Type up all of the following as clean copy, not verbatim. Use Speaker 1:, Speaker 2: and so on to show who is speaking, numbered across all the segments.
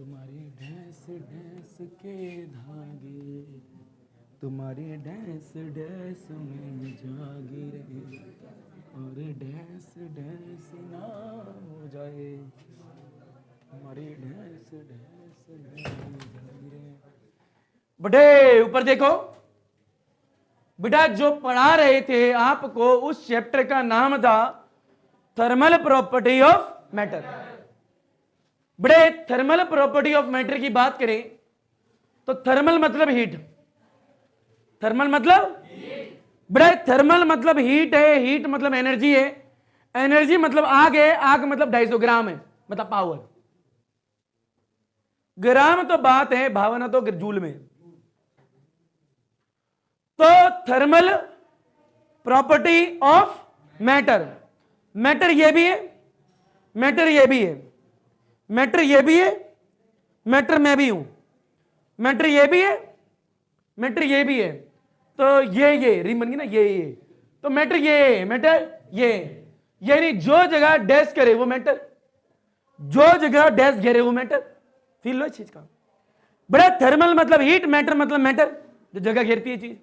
Speaker 1: तुम्हारी dash dash के धागे, तुम्हारी डैस डैस में जागी रहे, और डैस डैस ना हो जाए, तुम्हारी डैस डैस में जागी रहे। बड़े ऊपर देखो बेटा, जो पढ़ा रहे थे आपको उस चैप्टर का नाम था थर्मल प्रॉपर्टी ऑफ मैटर। बड़े थर्मल प्रॉपर्टी ऑफ मैटर की बात करें तो थर्मल मतलब हीट, थर्मल मतलब बड़े थर्मल मतलब हीट है, हीट मतलब एनर्जी है, एनर्जी मतलब आग है, आग मतलब 250 ग्राम है, मतलब पावर। ग्राम तो बात है, भावना तो जूल में। तो thermal property of matter, matter ये भी है, मैटर ये भी है, मैटर ये भी है, मैटर मैं भी हूं, मैटर ये भी है, मैटर ये भी है। तो ये रिंग बन गई ना, ये तो मैटर ये, मैटर ये, यानी जो जगह डैश करे वो मैटर, जो जगह डैश घेरे वो मैटर। फील लो इस चीज का। बड़ा थर्मल मतलब हीट, मैटर मतलब मैटर, जो जगह घेरती है चीज।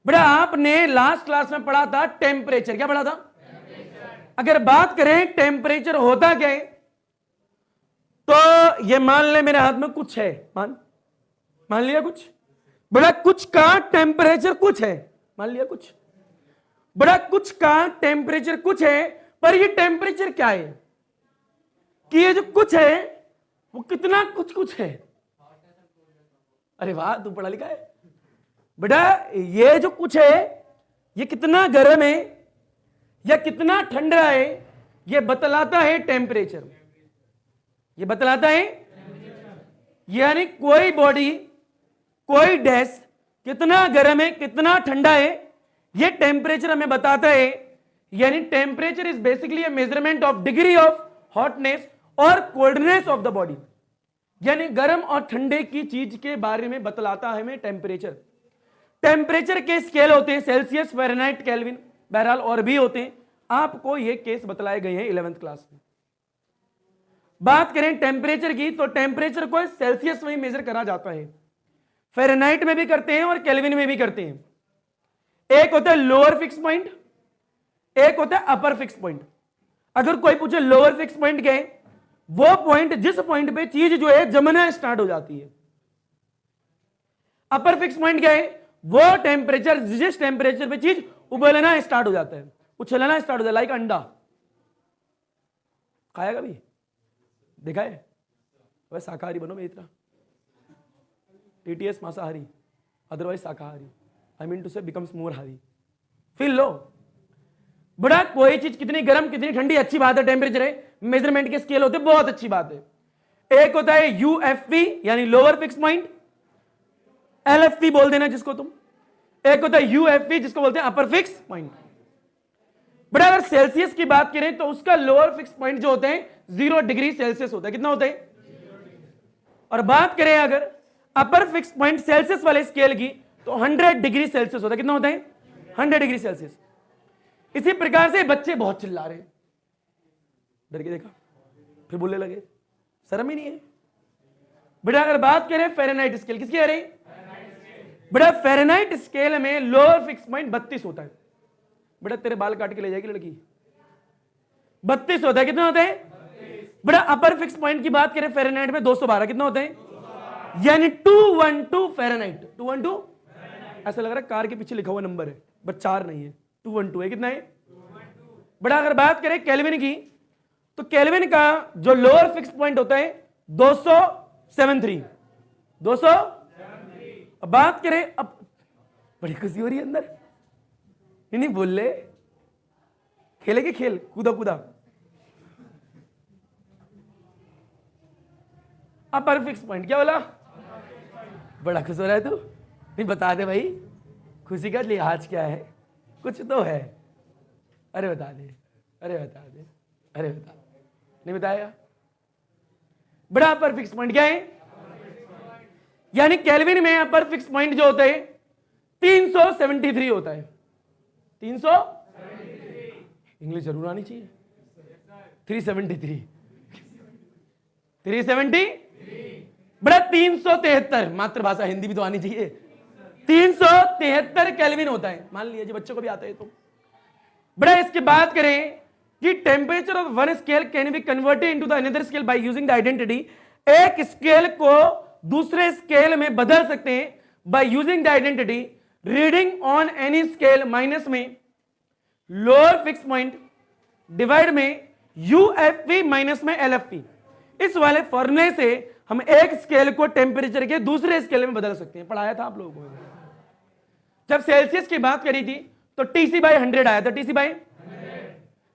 Speaker 1: बड़ा आपने लास्ट क्लास में पढ़ा था टेम्परेचर, क्या पढ़ा था? अगर बात करें टेम्परेचर होता क्या है, तो ये मान ले मेरे हाथ में कुछ है, मान लिया कुछ, बड़ा कुछ का टेम्परेचर कुछ है, मान लिया कुछ, बड़ा कुछ का टेम्परेचर कुछ है, पर ये टेम्परेचर क्या है कि ये जो कुछ है वो कितना कुछ कुछ है। अरे वाह, तू पढ़ा लिखा है बेटा। ये जो कुछ है ये कितना गर्म है या कितना ठंडा है, ये बतलाता है टेम्परेचर, ये बतलाता है। यानी कोई बॉडी, कोई डैश कितना गर्म है कितना ठंडा है, ये टेम्परेचर हमें बताता है। यानी temperature is basically a measurement of degree of hotness और कोल्डनेस ऑफ द बॉडी। यानी गर्म और ठंडे की चीज के बारे में बतलाता है हमें टेम्परेचर। टेम्परेचर के स्केल होते हैं सेल्सियस, फ़ारेनहाइट, केल्विन, बहरहाल और भी होते हैं, आपको ये केस बतलाए गए हैं 11th क्लास में। बात करें टेम्परेचर की तो टेम्परेचर को सेल्सियस में ही मेजर करा जाता है, फ़ारेनहाइट में भी करते हैं और केल्विन में भी करते हैं। एक होता है लोअर फिक्स पॉइंट, एक होता है अपर फिक्स पॉइंट। अगर कोई पूछे लोअर फिक्स पॉइंट क्या है, वो पॉइंट जिस पॉइंट पे चीज जो है जमना स्टार्ट हो जाती है। अपर फिक्स पॉइंट क्या है, वो टेम्परेचर जिस टेम्परेचर पे चीज उबलना स्टार्ट हो जाता है, उछलना स्टार्ट हो जाता है, लाइक अंडा। खाया कभी? देखा है? वह शाकाहारी बनो मेरी तरह, टीटीएस मांसाहारी, अदरवाइज शाकाहारी, आई मीन टू से बिकम्स मोर हारी। फील लो बड़ा, कोई चीज कितनी गर्म कितनी ठंडी अच्छी बात है, टेम्परेचर है, मेजरमेंट के स्केल होते बहुत अच्छी बात है। एक होता है यूएफपी यानी लोअर फिक्स पॉइंट, एलएफपी बोल देना जिसको तुम। एक होता है यूएफपी जिसको बोलते हैं अपर फिक्स पॉइंट। बड़ा अगर सेल्सियस की बात करें तो उसका लोअर फिक्स पॉइंट जो होते हैं 0 डिग्री सेल्सियस होता है। कितना होता है? और बात करें अगर अपर फिक्स पॉइंट सेल्सियस वाले स्केल की तो 100 डिग्री सेल्सियस होता है। कितना होता है? 100 डिग्री सेल्सियस। इसी प्रकार से बच्चे बहुत चिल्ला रहे हैं, डर के देखा फिर बोलने लगे, शर्म ही नहीं है। बेटा अगर बात करें फ़ारेनहाइट स्केल, किसकी है? बेटा फ़ारेनहाइट स्केल में लोअर फिक्स पॉइंट 32 होता है। बेटा तेरे बाल काट के ले जाएगी लड़की, 32 होता है। कितना होता है? बेटा अपर फिक्स पॉइंट की बात करें फ़ारेनहाइट में 212। कितना होता है? यानी 212 फ़ारेनहाइट। 212 ऐसा लग रहा है कार के पीछे लिखा हुआ नंबर है, बट 4 नहीं है, 212 है। कितना है? बड़ा अगर बात करें केल्विन की तो केल्विन का जो लोअर फिक्स पॉइंट होता है 273। 273। अब बात करें, अब बड़ी खुशी हो रही है अंदर, नहीं बोल ले, खेले के खेल, कूदा कूदा। अपर फिक्स पॉइंट क्या बोला? बड़ा खुश हो रहा है तू? नहीं बता दे भाई, खुशी का लिहाज क्या है, कुछ तो है। अरे बता दे, अरे बता दे, अरे बता दे। नहीं बताएगा? बड़ा अपर फिक्स पॉइंट क्या है? यानी केल्विन में अपर फिक्स पॉइंट जो होता है 373 होता है। 373, इंग्लिश जरूर आनी चाहिए। 373 370 बड़ा 373, मातृभाषा हिंदी भी तो आनी चाहिए। 373 केल्विन होता है, मान लीजिए बच्चों को भी आता है तो। बड़ा इसकी बात करें कि temperature of one scale can be converted into the another scale by using the identity. एक स्केल को दूसरे स्केल में बदल सकते हैं by using the identity reading on any scale minus में लोअर फिक्स पॉइंट डिवाइड में यूएफपी माइनस में एलएफपी। इस वाले फॉर्मूले से हम एक स्केल को टेम्परेचर के दूसरे स्केल में बदल सकते हैं। पढ़ाया था आप लोगों को। जब सेल्सियस की बात करी थी तो टीसी बाई 100 आया था, टीसी बाई।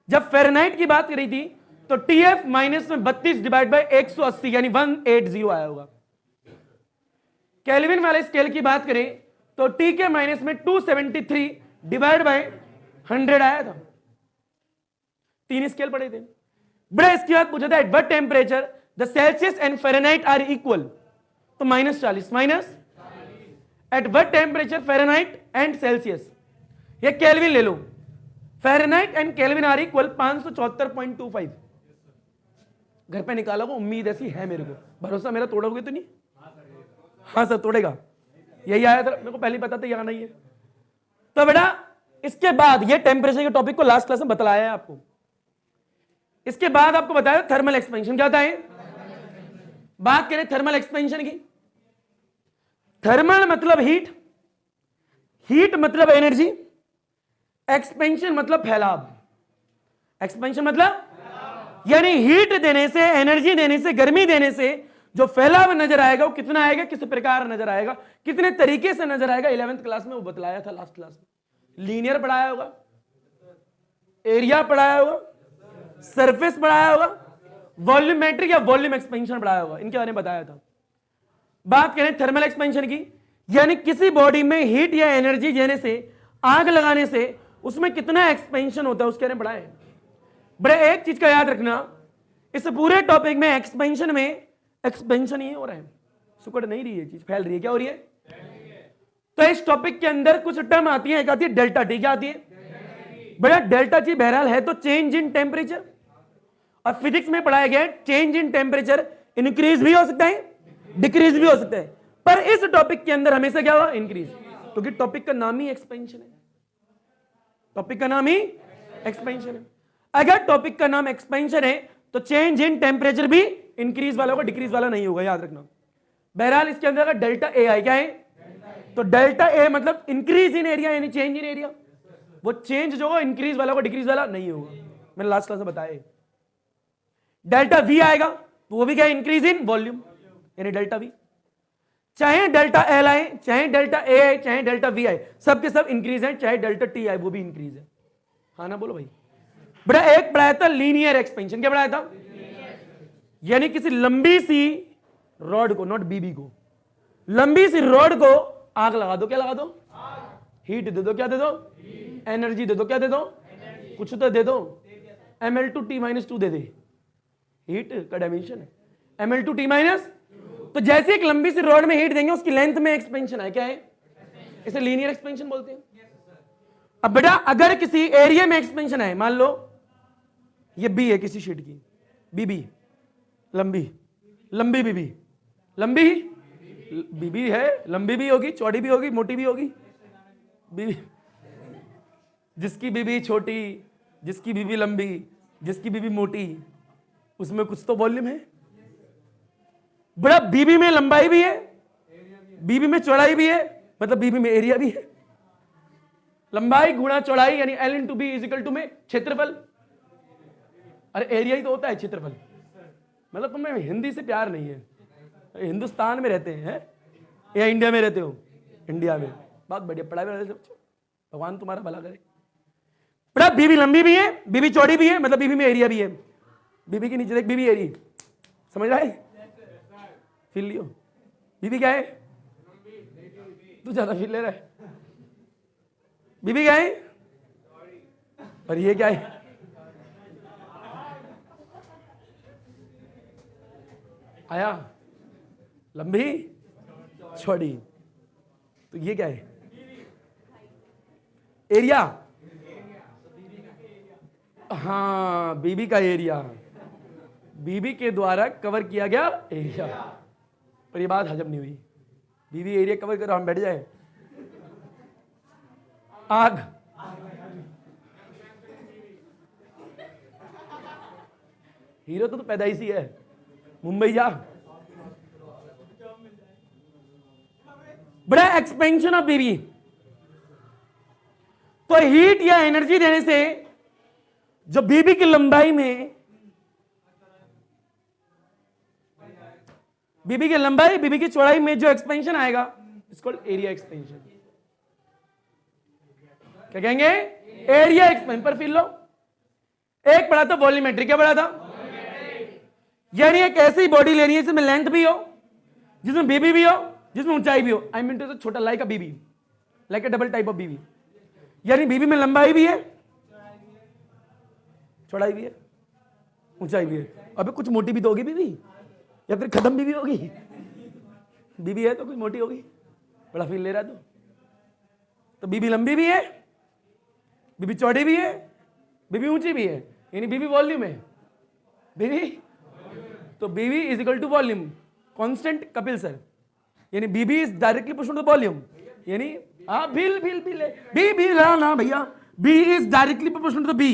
Speaker 1: जब फ़ारेनहाइट की बात करी थी तो टीएफ माइनस में 32 डिवाइड बाई 180 यानी 180 आया होगा। केल्विन वाले स्केल की बात करें तो टी के माइनस में 273 डिवाइड बाई 100 आया था। 3 स्केल पढ़े थे। बड़ा इसके बाद पूछा था at what temperature the Celsius and Fahrenheit are equal, तो -40 minus at what temperature Fahrenheit and Celsius. ये केल्विन ले लो, Fahrenheit and Kelvin are equal 574.25। घर पे निकाला वो, उम्मीद ऐसी है मेरे को, भरोसा मेरा तोड़ोगे तो नहीं? हाँ सर तोड़ेगा, यही आया था मेरे को पहले पता था यहाँ नहीं है। तो बेटा इसके बाद ये टेम्परेचर के टॉपिक को लास्ट क्लास में बतलाया है आपको। इसके बाद आपको बताया थर्मल एक्सपेंशन क्या होता है। बात करें थर्मल एक्सपेंशन की। थर्मल मतलब हीट, हीट मतलब एनर्जी, एक्सपेंशन मतलब फैलाव। एक्सपेंशन मतलब यानी हीट देने से, एनर्जी देने से, गर्मी देने से जो फैलाव नजर आएगा वो कितना आएगा, किस प्रकार नजर आएगा, कितने तरीके से नजर आएगा। 11th क्लास में वो बतलाया था लास्ट क्लास में। लीनियर पढ़ाया होगा, एरिया पढ़ाया होगा, सरफेस पढ़ाया होगा, वॉल्यूमेट्रिक या वॉल्यूम एक्सपेंशन पढ़ाया होगा, इनके बारे में बताया था। बात करें थर्मल एक्सपेंशन की, यानी किसी बॉडी में हीट या एनर्जी देने से, आग लगाने से उसमें कितना एक्सपेंशन होता है उसके बारे में पढ़ाया है। बड़े एक चीज का याद रखना, इस पूरे टॉपिक में एक्सपेंशन में एक्सपेंशन ही हो रहा है, सुकड़ नहीं रही है चीज, फैल रही है। क्या हो रही है? तो इस टॉपिक के अंदर कुछ टर्म आती है, एक आती है डेल्टा टी। क्या आती है? बड़ा डेल्टा टी बहरहाल है तो चेंज इन टेम्परेचर, और फिजिक्स में पढ़ाया गया चेंज इन टेम्परेचर इंक्रीज भी हो सकता है, डिक्रीज भी हो सकता है, पर इस टॉपिक के अंदर हमेशा क्या हुआ? इंक्रीज, क्योंकि टॉपिक का नाम ही एक्सपेंशन है। टॉपिक का नाम ही एक्सपेंशन है। अगर टॉपिक का नाम एक्सपेंशन है तो चेंज इन टेम्परेचर भी इंक्रीज वाला होगा, डिक्रीज वाला नहीं होगा, याद रखना। बहरहाल इसके अंदर अगर डेल्टा ए आई क्या है, तो डेल्टा ए मतलब इंक्रीज इन एरिया यानी चेंज इन एरिया। वो चेंज जो होगा इंक्रीज वाला होगा, डिक्रीज वाला नहीं होगा। मैंने लास्ट क्लास में बताया। डेल्टा वी आएगा तो वो भी क्या है? इंक्रीज इन वॉल्यूम यानी डेल्टा वी। चाहे डेल्टा एल आए, चाहे डेल्टा ए आए, चाहे डेल्टा वी आए, सबके सब इंक्रीज है। चाहे डेल्टा टी आए वो भी इंक्रीज है। हाँ ना बोलो भाई। बड़ा एक पढ़ाया था लीनियर एक्सपेंशन। क्या पढ़ाया था? यानी किसी लंबी सी रॉड को, नॉट बीबी को, लंबी सी रॉड को आग लगा दो। क्या लगा दो? हीट दे दो। क्या दे दो? एनर्जी दे दो। क्या दे दो? कुछ तो दे दो। Ml2T-2 दे दे, हीट का डायमेंशन है Ml2T-। तो जैसे एक लंबी सी रॉड में हीट देंगे उसकी लेंथ में एक्सपेंशन है। क्या है? इसे लीनियर एक्सपेंशन बोलते हैं। अब बेटा अगर किसी एरिया में एक्सपेंशन है, मान लो ये बी है किसी शीट की, बीबी लंबी, लंबी बीबी, लंबी बीबी है, लंबी भी होगी, चौड़ी भी होगी, मोटी भी होगी। बीबी, जिसकी बीबी छोटी, जिसकी बीबी लंबी, जिसकी बीबी मोटी, उसमें कुछ तो वॉल्यूम है। बड़ा बीबी में लंबाई भी है, बीबी में चौड़ाई भी है, मतलब बीबी में एरिया भी है। लंबाई गुणा चौड़ाई यानी L/B में क्षेत्रफल। अरे एरिया ही तो होता है क्षेत्रफल। मतलब तुम्हें हिंदी से प्यार नहीं है, हिंदुस्तान में रहते हैं या इंडिया में रहते हो? इंडिया में। बहुत बढ़िया, पढ़ाई में रहते हो, भगवान तुम्हारा भला करे। बड़ा बीबी लंबी भी है, बीबी चौड़ी भी है, मतलब बीबी में एरिया भी है। बीबी के नीचे देख, बीबी एरिया, समझ रहा है? फील लियो। बीबी क्या है? तू ज्यादा फील ले रहा है। बीबी क्या है? और ये क्या है? आया? लंबी चौड़ी। तो ये क्या है? एरिया। हाँ बीबी का एरिया, बीबी के द्वारा कवर किया गया एरिया। पर ये बात हजम नहीं हुई। बीबी एरिया कवर करो, हम बैठ जाए। आग, हीरो तो पैदाइशी है। मुंबई जा, बड़ा एक्सपेंशन ऑफ बीबी। तो हीट या एनर्जी देने से जो बीबी की लंबाई में, बीबी की लंबाई, बीबी की चौड़ाई में जो एक्सपेंशन आएगा, इट्स कॉल्ड एरिया एक्सपेंशन। क्या कहेंगे? Area expansion. पर फिर लो, एक पढ़ा था वॉल्यूमेट्रिक। क्या पढ़ा था? यानी एक ऐसी बॉडी लेनी है जिसमें लेंथ भी हो, जिसमें बीबी भी हो, जिसमें ऊंचाई भी हो। आई मीन टू छोटा like a BB, like a double type of BB. यानी बीबी में लंबाई भी है, चौड़ाई भी है, ऊंचाई भी है। अबे कुछ मोटी भी तो होगी बीबी, या फिर खत्म बीबी होगी। बीबी है तो कुछ मोटी होगी। बड़ा फील ले रहा है तो बीबी लंबी भी है, बीबी चौड़ी भी है, बीबी ऊंची भी है। यानी बीबी वॉल्यूम है। बीबी तो BB is equal to volume constant. Kapil sir, यानी BB is directly proportional to volume. यानी बी ना भैया, B is directly proportional to B,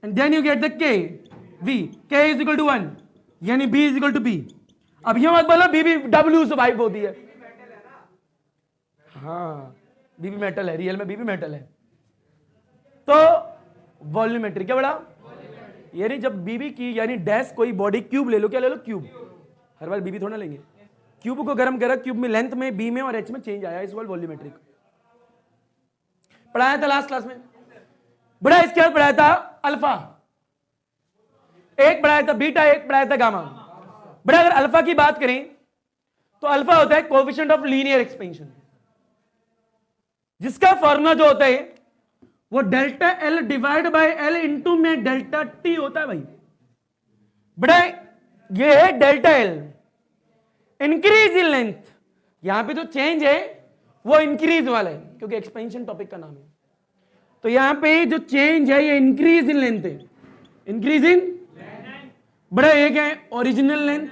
Speaker 1: and then you get the K V. K is equal to 1, यानी B is equal to B. अब ये मत बोलो बीबी W से वाइप होती है। हाँ, बीबी मेटल है, रियल में बीबी मेटल है। तो वॉल्यूमेट्रिक क्या बड़ा? यानी जब बीबी की, यानी डैश कोई बॉडी क्यूब ले लो। क्या ले लो? क्यूब। हर बार बीबी थोड़ा लेंगे। क्यूब को गर्म करा, क्यूब में लेंथ में, बी में और एच में चेंज आया, इस वॉल्यूमेट्रिक। पढ़ाया था लास्ट क्लास में। बड़ा इसके बाद पढ़ाया था अल्फा, एक पढ़ाया था बीटा, एक पढ़ाया था गामा। बड़ा अगर अल्फा की बात करें तो अल्फा होता है कोएफिशिएंट ऑफ लीनियर एक्सपेंशन, जिसका फॉर्मूला जो होता है वो delta L divide by L into में डेल्टा टी होता है भाई। बड़ा ये है delta L, increase in length. यहां पे जो चेंज है वो इंक्रीज वाला है, क्योंकि एक्सपेंशन टॉपिक का नाम है। तो यहां पे जो चेंज है ये इंक्रीज इन लेंथ है, इंक्रीज इन। बड़ा ये क्या है? Original length.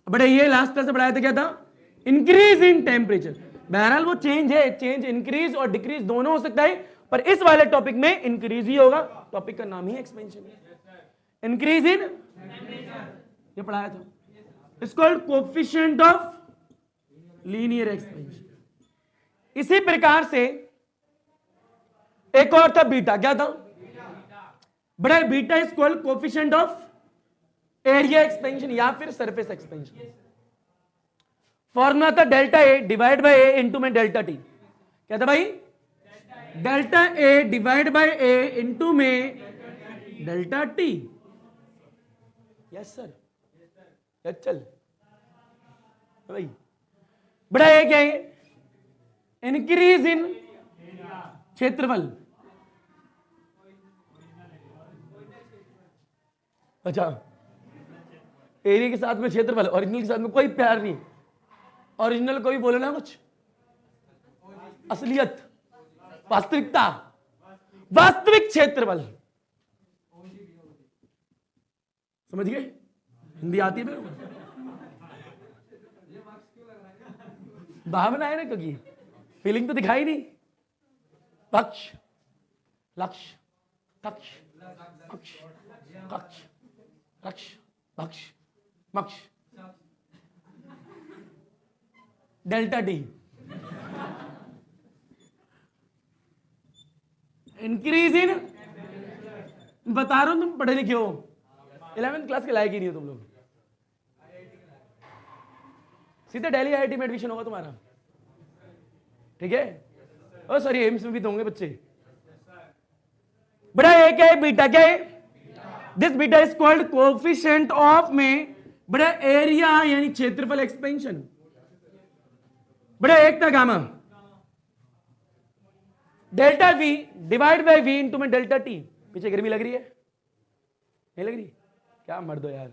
Speaker 1: बड़ा ये लास्ट क्लास से पढ़ाया था, क्या था? Increase in temperature. बहरहाल वो चेंज है, चेंज इंक्रीज और डिक्रीज दोनों हो सकता है, पर इस वाले टॉपिक में इंक्रीज ही होगा। टॉपिक का नाम ही एक्सपेंशन है, इंक्रीज इन। ये पढ़ाया था। It's called coefficient of linear expansion. इसी प्रकार से एक और था बीटा। क्या था? बड़ा beta is called coefficient of area expansion या फिर सरफेस एक्सपेंशन। फॉर्मूला था delta A divide by A into में डेल्टा टी। क्या था भाई? Delta A divide by A into में डेल्टा टी। यस सर, चल भाई। बड़ा ये क्या है? इंक्रीज इन क्षेत्रफल। अच्छा, एरिया के साथ में क्षेत्रफल, ओरिजिनल के साथ में कोई प्यार नहीं। ओरिजिनल कोई बोले ना कुछ, असलियत, वास्तविकता, वास्तविक क्षेत्रफल। समझ गए? हिंदी आती है मेरे को? भावना है ना, क्योंकि फीलिंग तो दिखाई नहीं। पक्ष, लक्ष्य, कक्ष, अक्ष, कक्ष, रक्ष, भक्ष, मक्ष, डेल्टा टी। इंक्रीज इन, बता रहा हूं तुम पढ़े लिखे हो, 11th क्लास के लायक ही नहीं हो तुम लोग। सीधे दिल्ली आईआईटी में एडमिशन होगा तुम्हारा, ठीक है? ओ सॉरी, एम्स में भी तो होंगे बच्चे। बड़ा ये क्या है? बीटा क्या है? This beta is called coefficient of में बड़ा एरिया यानी क्षेत्रफल एक्सपेंशन। बड़ा एक था gamma, delta V divide by V into में डेल्टा टी। पीछे गर्मी लग रही है? नहीं लग रही? क्या मर्द हो यार।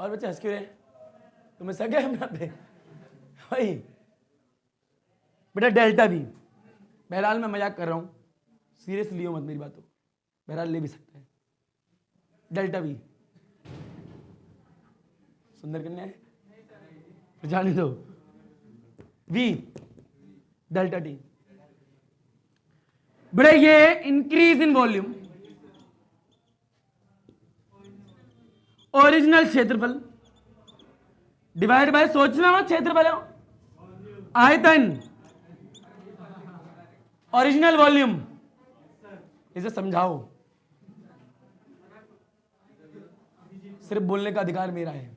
Speaker 1: और बच्चे हंस क्यों रहे? तुम्हें सके अपना पे भाई बेटा डेल्टा वी। बहरहाल मैं मजाक कर रहा हूं, सीरियस लियो मत मेरी बातों, बहरहाल ले भी सकता है। डेल्टा वी सुंदर कन्या है, जाने दो। We delta T. बड़े ये इंक्रीज इन वॉल्यूम, ओरिजिनल क्षेत्रफल डिवाइड बाय, सोचना मत क्षेत्रफल है, आयतन, ओरिजिनल वॉल्यूम। इसे समझाओ, सिर्फ बोलने का अधिकार मेरा है।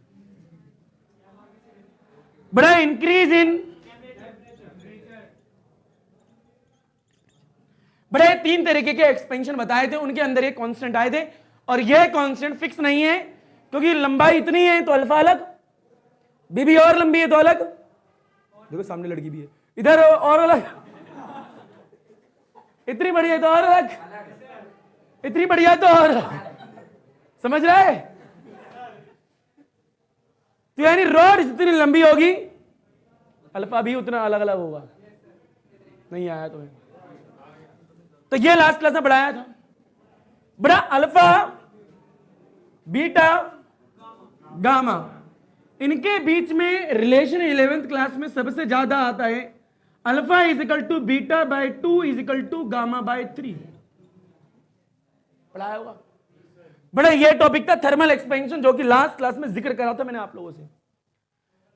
Speaker 1: बड़ा इंक्रीज इन, बड़े तीन तरीके के एक्सपेंशन बताए थे, उनके अंदर ये कांस्टेंट आए थे, और ये कांस्टेंट फिक्स नहीं है क्योंकि लंबाई इतनी है तो अल्फा अलग, बीबी और लंबी है तो अलग, देखो सामने लड़की भी है, इधर और अलग, इतनी बड़ी है तो और अलग, इतनी बढ़िया तो और, समझ रहा है? तो यानी रॉड जितनी लंबी होगी अल्फा भी उतना अलग अलग होगा। नहीं आया तुम्हें? तो ये लास्ट क्लास में पढ़ाया था। बड़ा अल्फा बीटा गामा, इनके बीच में रिलेशन 11th क्लास में सबसे ज्यादा आता है। Alpha is equal to beta by 2 is equal to gamma by 3, पढ़ाया होगा। बड़ा ये टॉपिक था थर्मल एक्सपेंशन, जो कि लास्ट क्लास में जिक्र करा था मैंने आप लोगों से।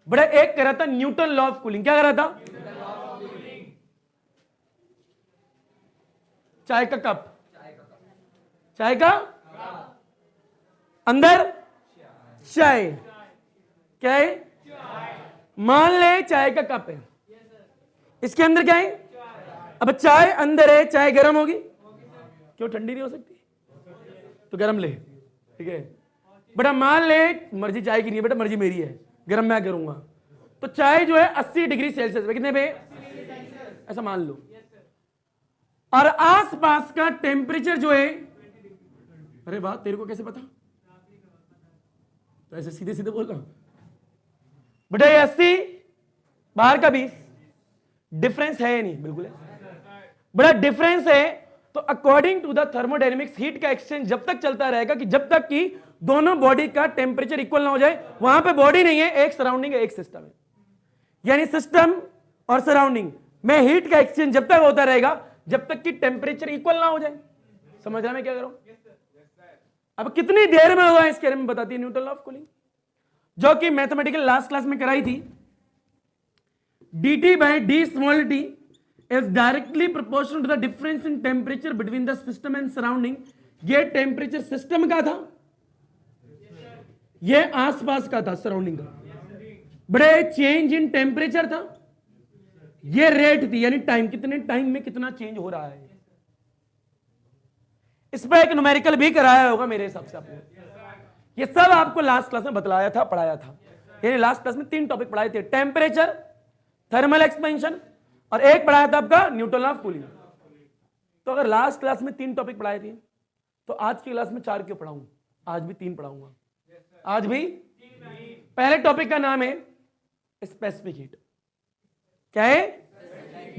Speaker 1: बड़ा एक करा था न्यूटन लॉ ऑफ कूलिंग। क्या करा था? चाय का कप, चाय का अंदर चाय, क्या है? मान ले चाय का कप है, इसके अंदर क्या है? अब चाय अंदर है, चाय गर्म होगी? क्यों, ठंडी नहीं हो सकती? तो गर्म ले, ठीक है। बेटा मान ले मर्जी चाय की नहीं है बेटा, मर्जी मेरी है, गर्म मैं करूंगा। तो चाय जो है 80 डिग्री सेल्सियस पे, कितने पे? ऐसा मान लो। और आसपास का टेम्परेचर जो है, अरे वाह तेरे को कैसे पता? तो ऐसे सीधे सीधे बोल रहा हूं बेटा, ये 80 बाहर का 20, डिफरेंस है नहीं? बिल्कुल है। बड़ा डिफरेंस है। तो according to the thermodynamics heat का एक्सचेंज जब तक चलता रहेगा कि जब तक कि दोनों बॉडी का टेम्परेचर इक्वल ना हो जाए। वहां पे बॉडी नहीं है, एक सराउंडिंग है, एक सिस्टम है। यानी सिस्टम और सराउंडिंग में हीट का एक्सचेंज जब तक होता रहेगा जब तक कि टेम्परेचर इक्वल ना हो जाए। समझ रहा मैं क्या करूं? अब कितनी देर में होगा इसके बारे में बताती है न्यूटन लॉ ऑफ कूलिंग, जो कि मैथमेटिकल लास्ट क्लास में कराई थी। dt by d small t is directly proportional to the difference in temperature between the system and surrounding। ये टेम्परेचर सिस्टम का था, ये आसपास का था, सराउंडिंग का। बड़े चेंज इन टेम्परेचर था, ये रेट थी, यानी टाइम, कितने टाइम में कितना चेंज हो रहा है। इस पर एक न्यूमेरिकल भी कराया होगा मेरे हिसाब से आपने। ये सब आपको लास्ट क्लास में बतलाया था, पढ़ाया था। यानी लास्ट क्लास में 3 टॉपिक पढ़ाए थे, टेम्परेचर, थर्मल एक्सपेंशन, और एक पढ़ाया था आपका न्यूटन लॉ ऑफ कूलिंग। तो अगर लास्ट क्लास में 3 टॉपिक पढ़ाए थे तो आज की क्लास में 4 क्यों पढ़ाऊं? आज भी 3 पढ़ाऊंगा। आज भी पहले टॉपिक का नाम है स्पेसिफिक हीट। क्या है?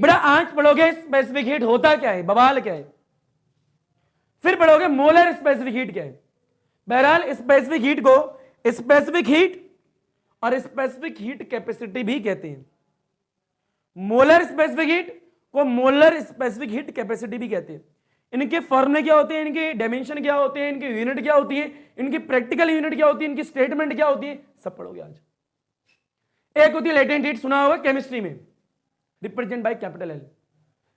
Speaker 1: बड़ा आज पढ़ोगे स्पेसिफिक हीट होता क्या है, बवाल क्या है। फिर पढ़ोगे मोलर स्पेसिफिक हीट क्या है। बहरहाल स्पेसिफिक हीट को स्पेसिफिक हीट और स्पेसिफिक हीट कैपेसिटी भी कहते हैं। मोलर स्पेसिफिक हीट को मोलर स्पेसिफिक हीट कैपेसिटी भी कहते हैं। इनके फॉर्मूले क्या होते हैं, इनके डायमेंशन क्या होते हैं, इनकी यूनिट क्या होती है, इनकी प्रैक्टिकल यूनिट क्या होती है, इनकी स्टेटमेंट क्या होती है, सब पढ़ोगे आज। एक होती है लेटेंट हीट, सुना होगा केमिस्ट्री में, रिप्रेजेंट बाय कैपिटल एल।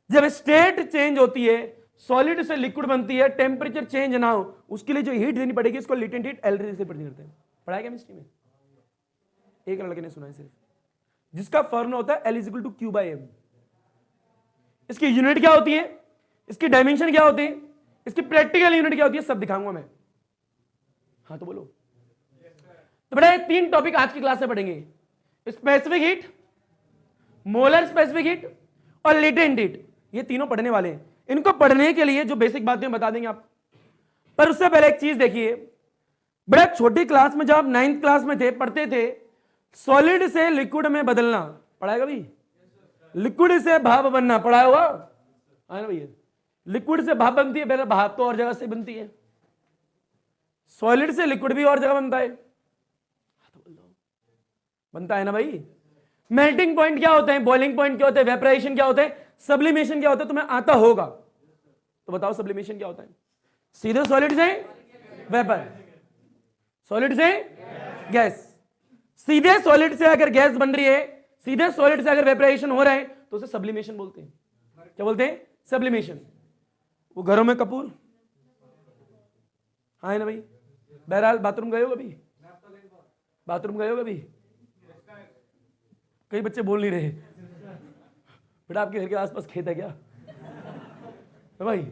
Speaker 1: जब स्टेट चेंज होती है, सॉलिड से लिक्विड बनती है, टेम्परेचर चेंज ना हो, उसके लिए जो हीट देनी पड़ेगी इसको लेटेंट हीट एल से रिप्रेजेंट करते हैं। पढ़ा है केमिस्ट्री में? एक लड़के ने सुना है सिर्फ, जिसका फॉर्मूला होता है L is equal to Q by M। इसकी यूनिट क्या होती है, इसकी डायमेंशन क्या होती है, इसकी प्रैक्टिकल यूनिट क्या होती है, सब दिखाऊंगा मैं। हाँ तो बोलो। तो बेटा 3 टॉपिक आज की क्लास में पढ़ेंगे, specific heat, molar specific heat और लेटेंट हीट। ये तीनों पढ़ने वाले हैं। इनको पढ़ने के लिए जो बेसिक बातें बता देंगे आप, पर उससे पहले एक चीज देखिए, बड़ा छोटी क्लास में जब आप 9th क्लास में थे पढ़ते थे, सॉलिड से लिक्विड में बदलना पढ़ाया कभी? लिक्विड से भाप बनना पढ़ाया हुआ है ना भैया? लिक्विड से भाप बनती है, पहले भाप तो और जगह से बनती है, सॉलिड से लिक्विड भी और जगह बनता है, बनता है ना भाई? मेल्टिंग पॉइंट क्या होते हैं, बॉइलिंग पॉइंट क्या होते हैं, वेपराइजेशन क्या होता है, सब्लिमेशन क्या होता है? तुम्हें आता होगा तो बताओ सब्लिमेशन क्या होता है? सीधे सॉलिड से वेपर, सॉलिड से गैस, सीधे सॉलिड से अगर गैस बन रही है, सीधे सॉलिड से अगर वेपराइजेशन हो रहा है तो उसे सब्लिमेशन बोलते हैं। क्या बोलते हैं? सब्लिमेशन। वो घरों में कपूर, हाँ है ना भाई? बहरहाल बाथरूम गए हो कभी? बाथरूम गए हो कभी? कई बच्चे बोल नहीं रहे। बेटा आपके घर के आसपास खेत है क्या? है भाई?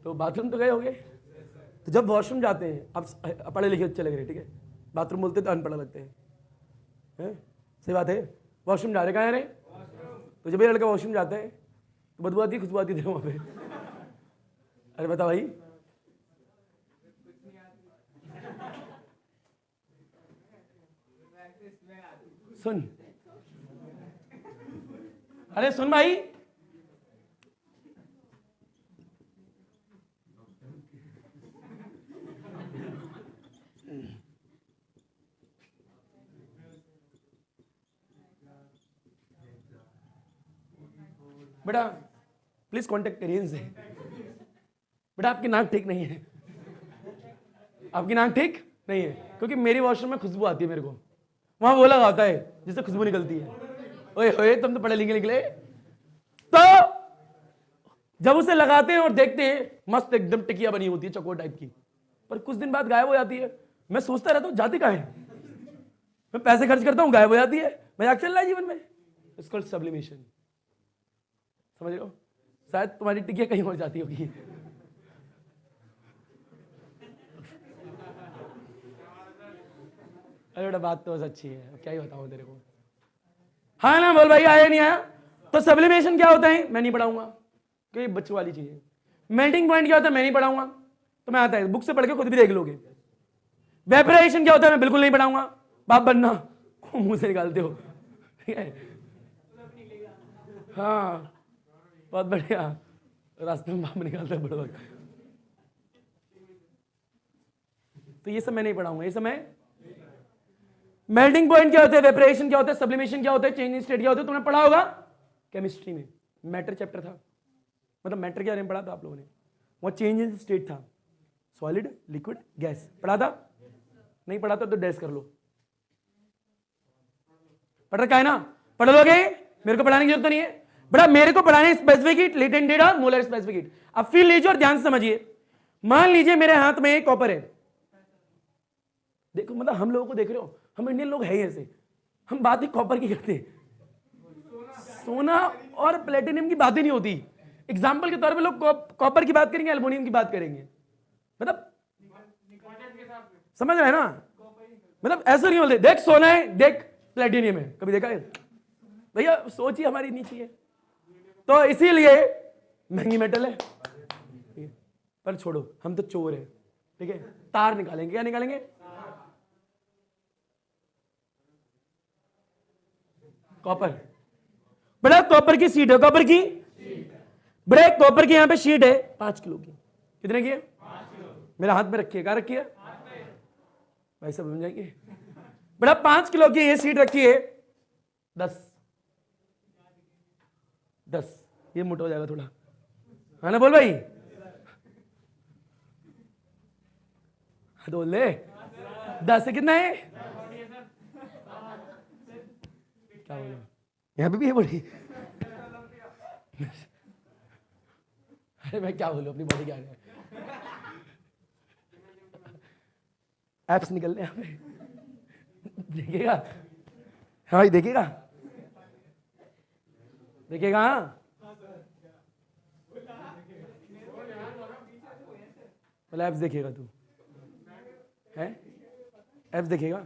Speaker 1: तो बाथरूम तो गए होगे। तो जब वॉशरूम जाते हैं, आप पढ़े लिखे अच्छे लग रहे, ठीक है, बाथरूम बोलते तो अनपढ़ लगते हैं, सही बात है। वॉशरूम जा रहे, कहाँ रहे? तो जब ये लड़का वॉशरूम जाता है तो बदबू आती, खुशबू आती थी वहाँ पे। अरे बता भाई, सुन, अरे सुन भाई, बेटा प्लीज कांटेक्ट करिए इनसे। बेटा आपकी नाक ठीक नहीं है, आपकी नाक ठीक नहीं है, क्योंकि मेरी वॉशरूम में खुशबू आती है मेरे को, वहां वो लगा होता है जिससे खुशबू निकलती है। ओए होए, तुम तो पढ़े लिखे निकले। तो जब उसे लगाते हैं और देखते हैं, मस्त एकदम टिकिया बनी होती है चकोर टाइप की, पर कुछ दिन बाद गायब हो जाती है। मैं सोचता रहता हूँ जाती कहाँ है, मैं पैसे खर्च करता हूँ, गायब हो जाती है, मजाक चल रहा है जीवन में। इसको सब्लिमेशन, समझ रहे हो? शायद तुम्हारी टिकिया कहीं और जाती होगी। अरे बेटा बात तो अच्छी है, अब क्या ही बताऊं तेरे को। हाँ ना बोल भाई, आया नहीं आया? तो सब्लिमेशन क्या होता है मैं नहीं पढ़ाऊंगा, क्योंकि बच्चों वाली चीज है। मेल्टिंग पॉइंट क्या होता है मैं नहीं पढ़ाऊंगा, तुम्हें आता है, बुक से पढ़ के खुद भी देख लोगे। वेपराइजेशन क्या होता है मैं बिल्कुल नहीं पढ़ाऊंगा, बाप बनना मुंह से निकालते हो, ठीक है? हाँ बहुत बढ़िया, रास्ते में बाप निकालते बड़े वक्त। तो ये सब मैं नहीं पढ़ाऊंगा, ये सब मैं। मेल्टिंग पॉइंट क्या होता है, वेपराइजेशन क्या होता है, सब्लिमेशन क्या होता है, चेंज इन स्टेट क्या होता है, तुमने पढ़ा होगा केमिस्ट्री में, मैटर चैप्टर था, मतलब मैटर के बारे में पढ़ा था आप लोगों ने। वो चेंज इन स्टेट था, सॉलिड लिक्विड गैस, पढ़ा था? नहीं पढ़ा था तो डैश कर लो। पढ़ रखा है ना? पढ़ लोगे, मेरे को पढ़ाने की जरूरत नहीं है। बड़ा मेरे को पढ़ाने स्पेसिफिक हीट, लेटेंट हीट और मोलर स्पेसिफिक हीट। अब फील लीजिए और ध्यान से समझिए। मान लीजिए मेरे हाथ में एक कॉपर है, देखो मतलब हम लोगों को देख रहे हो, हम इंडियन लोग हैं ऐसे, हम बात ही कॉपर की करते हैं, सोना और प्लेटिनियम की बात ही नहीं होती। एग्जाम्पल के तौर पे लोग कॉपर की बात करेंगे, एल्युमिनियम की बात करेंगे, मतलब समझ रहे हैं ना? मतलब ऐसा नहीं बोलते देख सोना है, देख प्लेटिनियम है, कभी देखा है भैया? सोच ही हमारी नीचे है, तो इसीलिए महंगी मेटल है। पर छोड़ो, हम तो चोर है, ठीक है? तार निकालेंगे, क्या निकालेंगे? कॉपर। बड़ा कॉपर की शीट है, कॉपर की बड़े कॉपर की यहां पे शीट है 5 किलो की, कितने की है? 5 किलो। मेरा हाथ में रखी है, कहां रखी है? भाई सब समझ जाएंगे। बड़ा 5 किलो की ये शीट रखी है, 10 ये मोटा हो जाएगा थोड़ा, है ना? बोल भाई, बोल ले 10 से कितना है? क्या बोले? यहाँ पे भी है बॉडी। अरे मैं क्या बोलूं, अपनी बॉडी क्या है? एप्स निकल रहे यहाँ पे, देखिएगा। हाँ भाई देखिएगा, देखिएगा। मतलब एप्स देखिएगा तू, है? एप्स देखिएगा,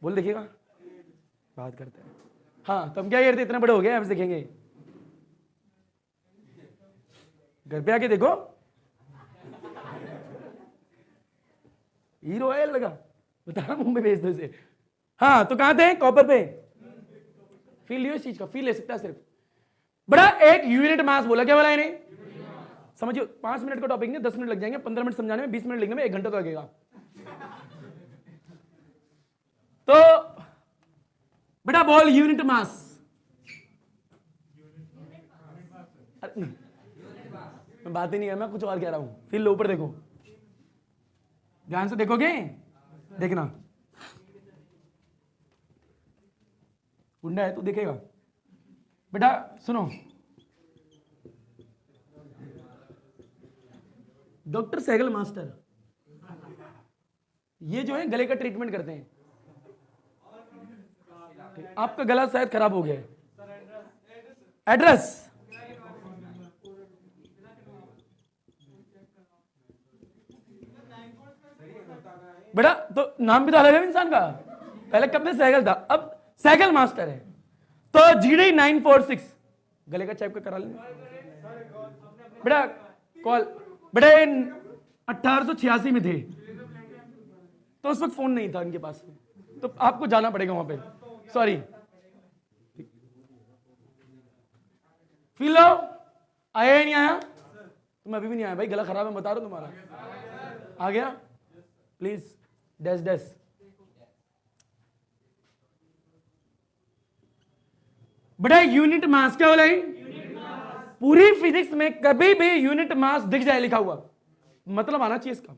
Speaker 1: बोल देखिएगा, बात करते हैं। हाँ तो हम क्या करते, इतने बड़े हो गए एप्स देखेंगे? घर पे आके देखो, हीरो है लड़का, बता मुंबई भेज दो इसे। हाँ तो कहां थे, कॉपर पे। फील लियो इस चीज का, फील ले सकता है सिर्फ। बड़ा एक यूनिट मास बोला, क्या बोला इन्हें, समझिए 5 मिनट का टॉपिक नहीं, 10 मिनट लग जाएंगे, 15 मिनट समझाने में, 20 मिनट लगेंगे, 1 घंटा तो लगेगा। तो बेटा बोल यूनिट मास। मैं बात ही नहीं है, मैं कुछ और कह रहा हूं। फिर लो ऊपर देखो, ध्यान से देखोगे, देखना गुंडा है तू, देखेगा बेटा। सुनो, डॉक्टर सहगल मास्टर ये जो है गले का ट्रीटमेंट करते हैं। आपका गला शायद खराब हो गया है। एड्रेस बेटा, तो नाम भी तो अलग है इंसान का, पहले कब से सहगल था, अब सहगल मास्टर है। तो GD 946 गले का चेक करा लेंगे बेटा। कॉल बेटा 1886 में थे, तो उस वक्त फोन नहीं था इनके पास, तो आपको जाना पड़ेगा वहां पे, सॉरी। फील लो, आया या नहीं आया, तुम अभी भी नहीं आया भाई, गला खराब है बता रहा हूं तुम्हारा। आ गया, प्लीज डैश डैश। बेटा यूनिट मास क्या बोला, पूरी फिजिक्स में कभी भी यूनिट मास दिख जाए लिखा हुआ, मतलब आना चाहिए इसका।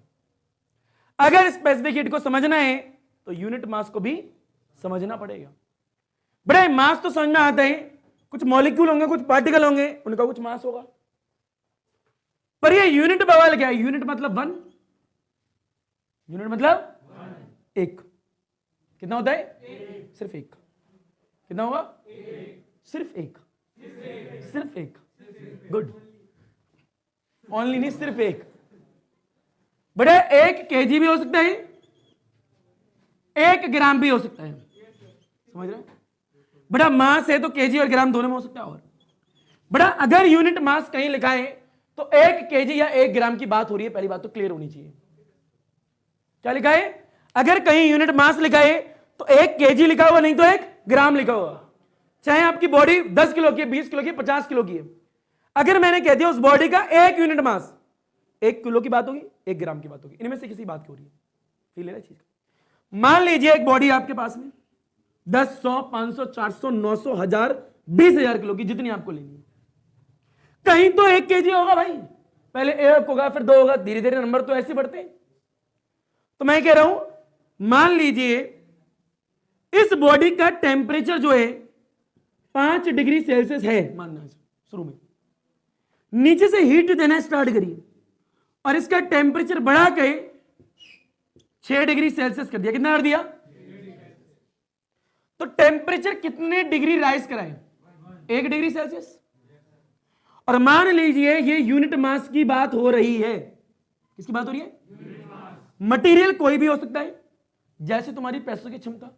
Speaker 1: अगर स्पेसिफिक हीट को समझना है तो यूनिट मास को भी समझना पड़ेगा। बेटा मास तो समझ में आता है, कुछ मॉलिक्यूल होंगे, कुछ पार्टिकल होंगे, उनका कुछ मास होगा, पर ये यूनिट बवाल क्या है, यूनिट मतलब 1, यूनिट मतलब 1। कितना होता है, सिर्फ 1। कितना होगा, सिर्फ 1, सिर्फ 1। गुड, ओनली नहीं, सिर्फ 1। बड़े 1 kg भी हो सकता है, 1 ग्राम भी हो सकता है, समझ रहे। बड़ा मास है तो kg और ग्राम दोनों में हो सकता है। और बड़ा अगर यूनिट मास कहीं लिखा है तो 1 kg या 1 ग्राम की बात हो रही है, पहली बात तो क्लियर होनी चाहिए। क्या लिखा है, अगर कहीं यूनिट मास लिखा है तो 1 kg लिखा हुआ, नहीं तो 1 ग्राम लिखा हुआ। चाहे आपकी बॉडी 10 किलो की है, 20 किलो की, 50 किलो की है, अगर मैंने कह दिया उस बॉडी का 1 यूनिट मास, 1 किलो की बात होगी, 1 ग्राम की बात होगी, इनमें से किसी बात की हो रही है। फील है चीज। मान लीजिए एक बॉडी आपके पास में 10, 100, 500, 400, 900, 1000, 20,000 किलो की, जितनी आपको लेनी है, कहीं तो 1 kg होगा भाई, पहले 1 होगा फिर 2 होगा, धीरे धीरे नंबर तो ऐसे बढ़ते हैं। तो मैं कह रहा हूं, मान लीजिए इस बॉडी का टेम्परेचर जो है 5 डिग्री सेल्सियस है, मानना शुरू में, नीचे से हीट देना स्टार्ट करिए और इसका टेम्परेचर बढ़ा के 6 डिग्री सेल्सियस कर दिया। कितना कर दिया, तो टेम्परेचर कितने डिग्री राइज कराए, 1 डिग्री सेल्सियस। और मान लीजिए ये यूनिट मास की बात हो रही है, किसकी बात हो रही है, मटेरियल कोई भी हो सकता है, जैसे तुम्हारी पैसों की क्षमता,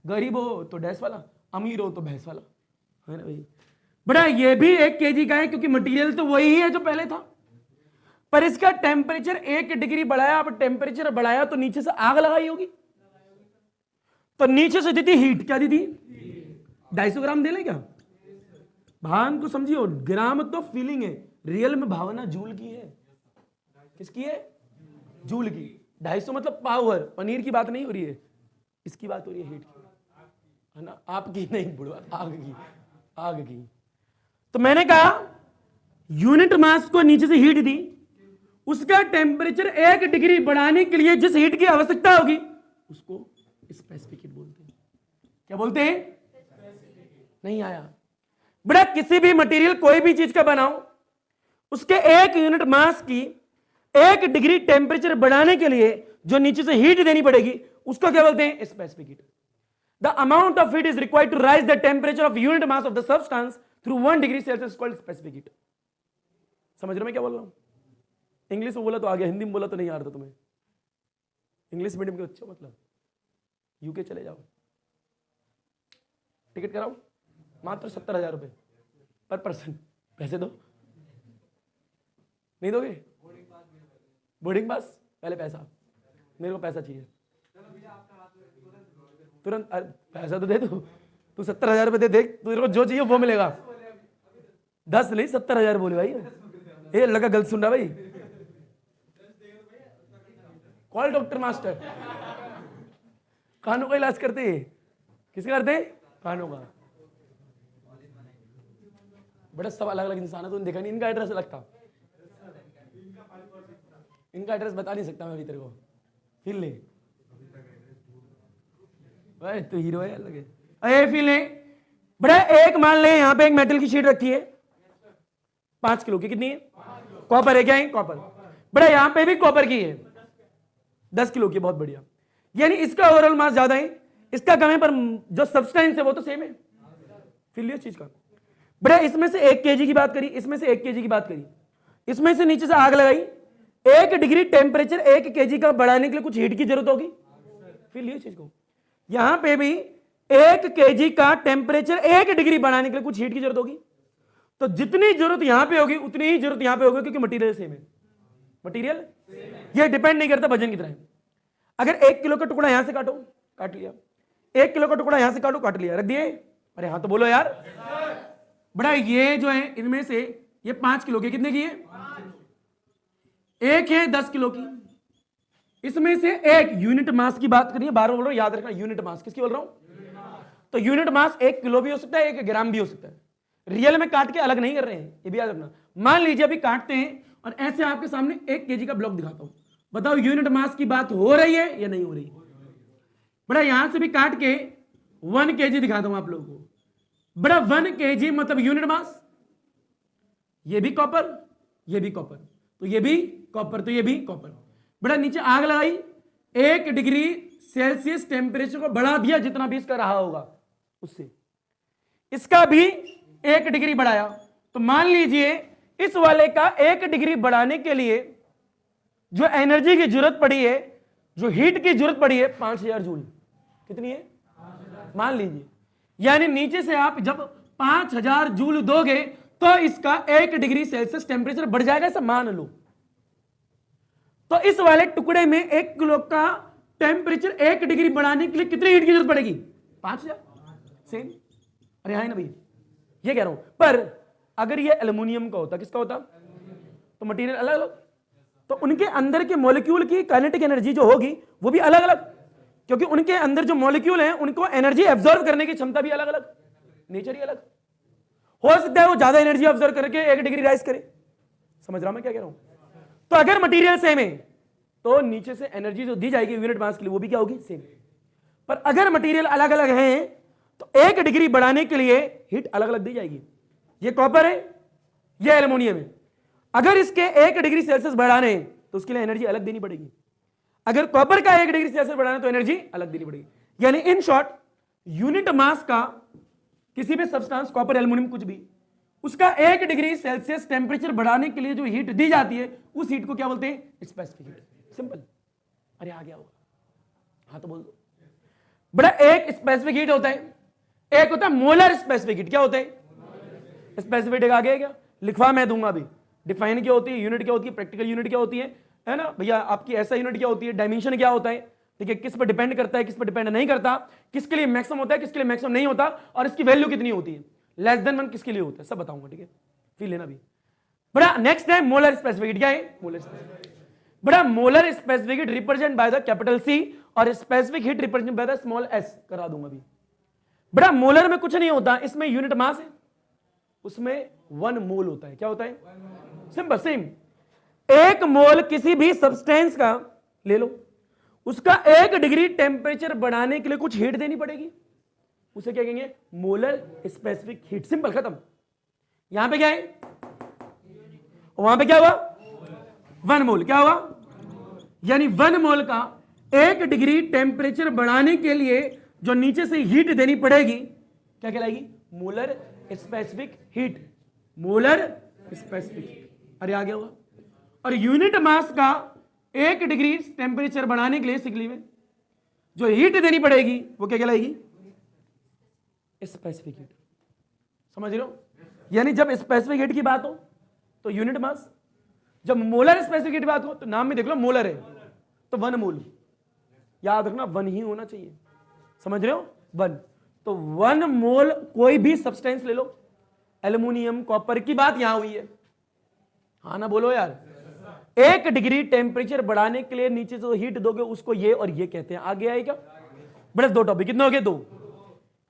Speaker 1: गरीब हो तो डैश वाला, अमीर हो तो भैंस वाला, है ना भाई। बड़ा ये भी 1 kg का है, क्योंकि मटेरियल तो वही है जो पहले था, पर इसका टेम्परेचर 1 डिग्री बढ़ाया। अब टेम्परेचर बढ़ाया तो नीचे से आग लगाई होगी, तो नीचे से दी थी हीट, क्या दी थी, 250 ग्राम दे ले क्या। भान को समझियो, ग्राम तो फीलिंग है, रियल में भावना जूल की है। किसकी है, जूल की। 250 मतलब पावर, पनीर की बात नहीं हो रही है, इसकी बात हो रही है, हीट की, है ना, आपकी नहीं बुढ़वा, आग की, आग की। तो मैंने कहा यूनिट मास को नीचे से हीट दी, उसका टेम्परेचर 1 डिग्री बढ़ाने के लिए जिस हीट की आवश्यकता होगी उसको स्पेसिफिक हीट बोलते हैं। क्या बोलते हैं, नहीं आया। बड़ा किसी भी मटेरियल कोई भी चीज का बनाओ, उसके 1 यूनिट मास की 1 डिग्री टेम्परेचर बढ़ाने के लिए जो नीचे से हीट देनी पड़ेगी उसको क्या बोलते हैं, specific heat. The amount of heat is required to raise the temperature of unit mass of the substance through 1 degree Celsius called specific heat. समझ रहे हो मैं क्या बोल रहा हूं, इंग्लिश में बोला तो आ गया, हिंदी में बोला तो नहीं आ रहा था तुम्हें। इंग्लिश मीडियम के अच्छा, मतलब यूके चले जाओ, टिकट कराओ, मात्र 70,000 रुपए पर पर्सन, पैसे दो, नहीं दोगे, बोर्डिंग पास, पहले पैसा, मेरे को पैसा चाहिए तुरंत। पैसा तो दे तू 70,000 रुपये दे, देख तेरे को जो चाहिए वो मिलेगा। 10 नहीं 70,000 बोले भाई, ये लगा गलत सुन रहा भाई। Call doctor master. कानों का इलाज करते हैं, किसका करते हैं? कानों का। बड़ा सब अलग अलग इंसान है, तूने देखा नहीं इनका एड्रेस लगता, इनका एड्रेस बता नहीं सकता मैं अभी तेरे को, फिर ले भाई तू हीरो है अलग है। अरे फिर ले बड़ा, एक मान ले यहाँ पे एक मेटल की शीट रखी है 5 किलो की, कितनी है? कॉपर है, क्या है? कॉपर। बड़ा यहाँ पे भी कॉपर की है 10 किलो की, बहुत बढ़िया। यानी इसका ओवरऑल मास ज्यादा है, इसका कम है, पर जो सब्सटेंस है वो तो सेम है। फिर लियो चीज का बड़ा, इसमें से 1 kg की बात करी, इसमें से 1 kg की बात करी, इसमें से नीचे से आग लगाई, 1 डिग्री टेम्परेचर 1 kg का बढ़ाने के लिए कुछ हीट की जरूरत होगी। फिर लियो चीज को, यहां पे भी 1 kg का टेम्परेचर 1 डिग्री बढ़ाने के लिए कुछ हीट की जरूरत होगी। तो जितनी जरूरत यहां पे होगी उतनी ही जरूरत यहां पे होगी, क्योंकि मटेरियल सेम है। मटेरियल ये डिपेंड नहीं करता वजन कितना है। अगर 1 किलो का टुकड़ा यहां से काटो, काट लिया, 1 किलो का टुकड़ा यहां से काटो, काट लिया, रख दिए। अरे हाँ तो बोलो यार। बड़ा ये जो है इनमें से ये 5 किलो के, कितने की है? 1 है 10 किलो की। इसमें से एक यूनिट मास की बात करिए, बार बार बोल रहा हूं, याद रखना यूनिट मास। किसकी बोल रहा हूं? तो यूनिट मास 1 किलो भी हो सकता है, 1 ग्राम भी हो सकता है। रियल में काट के अलग नहीं कर रहे हैं, ये भी याद रखना। मान लीजिए अभी काटते हैं और ऐसे आपके सामने 1 kg का ब्लॉक दिखाता हूं, बताओ यूनिट मास की बात हो रही है या नहीं हो रही? बड़ा यहां से भी काट के 1 kg दिखाता हूं आप लोगों को। बड़ा 1 kg मतलब यूनिट मास, ये भी कॉपर, ये भी कॉपर, तो ये भी कॉपर, तो ये भी कॉपर। बड़ा नीचे आग लगाई, 1 डिग्री सेल्सियस टेम्परेचर को बढ़ा दिया, जितना भी इसका रहा होगा उससे, इसका भी 1 डिग्री बढ़ाया। तो मान लीजिए इस वाले का 1 डिग्री बढ़ाने के लिए जो एनर्जी की जरूरत पड़ी है, जो हीट की जरूरत पड़ी है, 5000 जूल। कितनी है? मान लीजिए, यानी नीचे से आप जब 5000 जूल दोगे तो इसका 1 डिग्री सेल्सियस टेम्परेचर बढ़ जाएगा, ऐसा मान लो। तो इस वाले टुकड़े में 1 किलो का टेम्परेचर 1 डिग्री बढ़ाने के लिए कितनी हीट की जरूरत पड़ेगी? 5000। सेम। अरे हाँ ना भैया, ये कह रहा हूं। पर अगर ये एल्युमिनियम का होता, किसका होता? तो मटेरियल अलग अलग, तो उनके अंदर के मॉलिक्यूल की काइनेटिक एनर्जी जो होगी वो भी अलग अलग, क्योंकि उनके अंदर जो मॉलिक्यूल हैं उनको एनर्जी एब्जॉर्ब करने की क्षमता भी अलग अलग, नेचर ही अलग। हो सकता है वो ज्यादा एनर्जी ऑब्जर्व करके 1 डिग्री राइज करे। समझ रहा मैं क्या कह रहा हूं? तो अगर मटेरियल सेम है तो नीचे से एनर्जी जो दी जाएगी यूनिट मास के लिए वो भी क्या होगी? सेम। पर अगर मटेरियल अलग अलग हैं तो 1 डिग्री बढ़ाने के लिए हीट अलग अलग दी जाएगी। ये कॉपर है, ये एल्युमिनियम है। अगर इसके 1 डिग्री सेल्सियस बढ़ाने हैं तो उसके लिए एनर्जी अलग देनी पड़ेगी। अगर कॉपर का 1 डिग्री सेल्सियस बढ़ाना तो एनर्जी अलग देनी पड़ेगी। यानी इन शॉर्ट यूनिट मास का किसी भी सब्सटेंस, कॉपर, एल्युमिनियम, कुछ भी, उसका 1 डिग्री सेल्सियस टेम्परेचर बढ़ाने के लिए जो हीट दी जाती है उस हीट को क्या बोलते हैं? Specific heat. सिंपल। अरे आ गया होगा, हाँ तो बोल दो। बड़ा एक स्पेसिफिक हीट होता है, एक होता है मोलर स्पेसिफिक हीट। क्या होता है? स्पेसिफिक आगे है क्या? लिखवा मैं दूंगा अभी। डिफाइन क्या होती है, यूनिट क्या होती है, प्रैक्टिकल यूनिट क्या होती है ना भैया? आपकी ऐसा यूनिट क्या होती है, डायमेंशन क्या होता है, ठीक है, किस पर डिपेंड करता है, किस पर डिपेंड नहीं करता, किसके लिए मैक्सिमम होता है, किसके लिए मैक्सिमम नहीं होता, और इसकी वैल्यू कितनी होती है, लेस देन 1 किसके लिए होता है, सब बताऊंगा, ठीक है? फिर लेना भी बड़ा। नेक्स्ट है मोलर स्पेसिफिक हीट। क्या है? Molar specific. बड़ा molar specific heat represent by the capital C और specific heat represent by the small S. करा दूंगा अभी। बड़ा मोलर में कुछ नहीं होता, इसमें यूनिट मास है, उसमें 1 मोल होता है। क्या होता है? Simple, same. 1 मोल किसी भी सब्सटेंस का ले लो, उसका 1 डिग्री टेम्परेचर बढ़ाने के लिए कुछ हीट देनी पड़ेगी, उसे क्या कहेंगे? Molar specific heat. सिंपल, खत्म। यहां पे क्या है, वहां पे क्या हुआ? 1 मोल। क्या हुआ? यानी 1 मोल का 1 डिग्री टेम्परेचर बढ़ाने के लिए जो नीचे से हीट देनी पड़ेगी क्या कहलाएगी? Molar specific heat. Molar specific. अरे आ गया होगा। और यूनिट मास का 1 डिग्री टेम्परेचर बढ़ाने के लिए सिकली में जो हीट देनी पड़ेगी वो क्या कहलाएगी? Specific heat. समझ रहे हो? यानी जब स्पेसिफिक हीट की बात हो तो यूनिट मास, जब मोलर स्पेसिफिक हीट की बात हो तो नाम में देख लो मोलर है तो 1 मोल, याद रखना 1 ही होना चाहिए, समझ रहे हो, 1। तो 1 मोल कोई भी सब्सटेंस ले लो, एल्यूमिनियम कॉपर की बात यहां हुई है, हाँ ना बोलो यार। 1 डिग्री टेम्परेचर बढ़ाने के लिए नीचे से हीट दोगे उसको ये और ये कहते हैं। आगे आएगा बड़े 2 टॉपिक, कितने हो गए 2।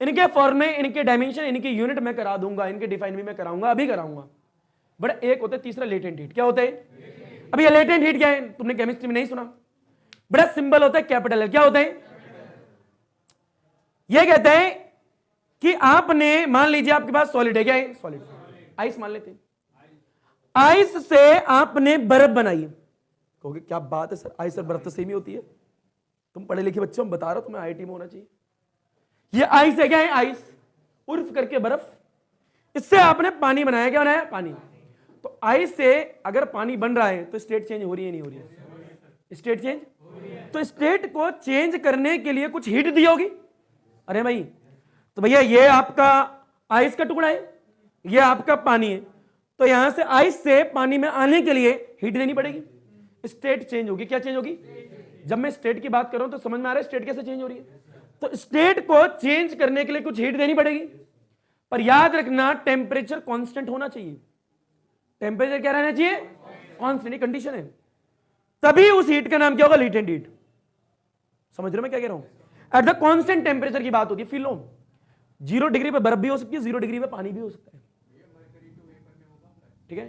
Speaker 1: इनके फॉर्म में, इनके डायमेंशन, इनके यूनिट मैं करा दूंगा, इनके डिफाइन भी मैं कराऊंगा, अभी कराऊंगा। बड़ा एक होता है तीसरा लेटेंट हीट। क्या होता है? अभी ये लेटेंट हीट क्या है, तुमने केमिस्ट्री में नहीं सुना? बड़ा सिंबल होता है कैपिटल एल। क्या होता है? ये कहते हैं कि आपने मान लीजिए आपके पास सॉलिड है, क्या है? सॉलिड, आइस मान लेते हैं। आइस से आपने बर्फ बनाई। कहोगे क्या बात है सर, आइस और बर्फ तो सेम ही होती है। तुम पढ़े लिखे बच्चों, बता रहा हूं तुम्हें आईआईटी में होना चाहिए। ये आइस है, क्या है? आइस, उर्फ करके बर्फ, इससे आपने पानी बनाया। क्या बनाया? पानी। तो आइस से अगर पानी बन रहा है तो स्टेट चेंज हो रही है नहीं हो रही है? State change. तो स्टेट को चेंज करने के लिए कुछ हीट दी होगी। अरे भाई, तो भैया ये आपका आइस का टुकड़ा है, ये आपका पानी है, तो यहां से आइस से पानी में आने के लिए हीट देनी पड़ेगी, स्टेट चेंज होगी। क्या चेंज होगी? जब मैं स्टेट की बात कर रहा हूं तो समझ में आ रहा है स्टेट कैसे चेंज हो रही है। तो स्टेट को चेंज करने के लिए कुछ हीट देनी पड़ेगी, पर याद रखना टेम्परेचर कांस्टेंट होना चाहिए। टेम्परेचर क्या रहना चाहिए? कांस्टेंट, कंडीशन है। तभी उस हीट का नाम क्या होगा? Latent heat. समझ रहे हो मैं क्या कह रहा हूं? एट द कांस्टेंट टेम्परेचर की बात होती है। फील लो, 0 डिग्री पे बर्फ भी हो सकती है, 0 डिग्री पे पानी भी हो सकता है, ठीक है।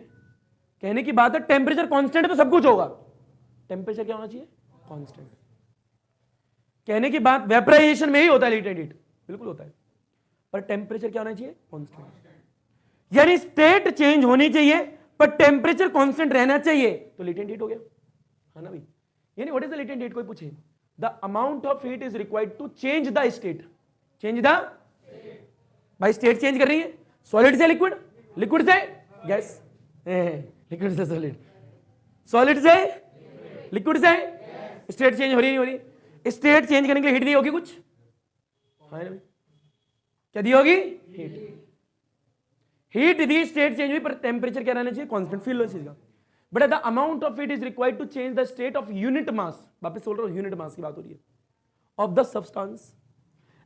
Speaker 1: कहने की बात है टेम्परेचर कांस्टेंट है तो सब कुछ होगा। टेम्परेचर क्या होना चाहिए? कांस्टेंट। कहने की बात वेपराइजेशन में ही होता है लेटेंट हीट, बिल्कुल होता है, पर टेम्परेचर क्या होना चाहिए? कांस्टेंट। यानी स्टेट चेंज होनी चाहिए पर टेम्परेचर कांस्टेंट रहना चाहिए, तो लेटेंट हीट हो गया, है ना भाई। यानी what is the latent heat? कोई पूछे, the amount of heat is required to change the state. Change the, भाई स्टेट चेंज कर रही है, सॉलिड से लिक्विड, लिक्विड से गैस, लिक्विड से सॉलिड, सॉलिड से लिक्विड से, स्टेट चेंज हो रही नहीं हो रही? स्टेट चेंज करने के लिए हीट दी होगी कुछ, है ना भाई? क्या दी होगी? हीट। हीट दी, स्टेट चेंज हुई, पर टेम्परेचर क्या रहना चाहिए? कांस्टेंट। फील लो चीज का। But the amount of heat is required to change the state of unit mass, वापस बोल रहा हूं यूनिट मास की बात हो रही है, of the substance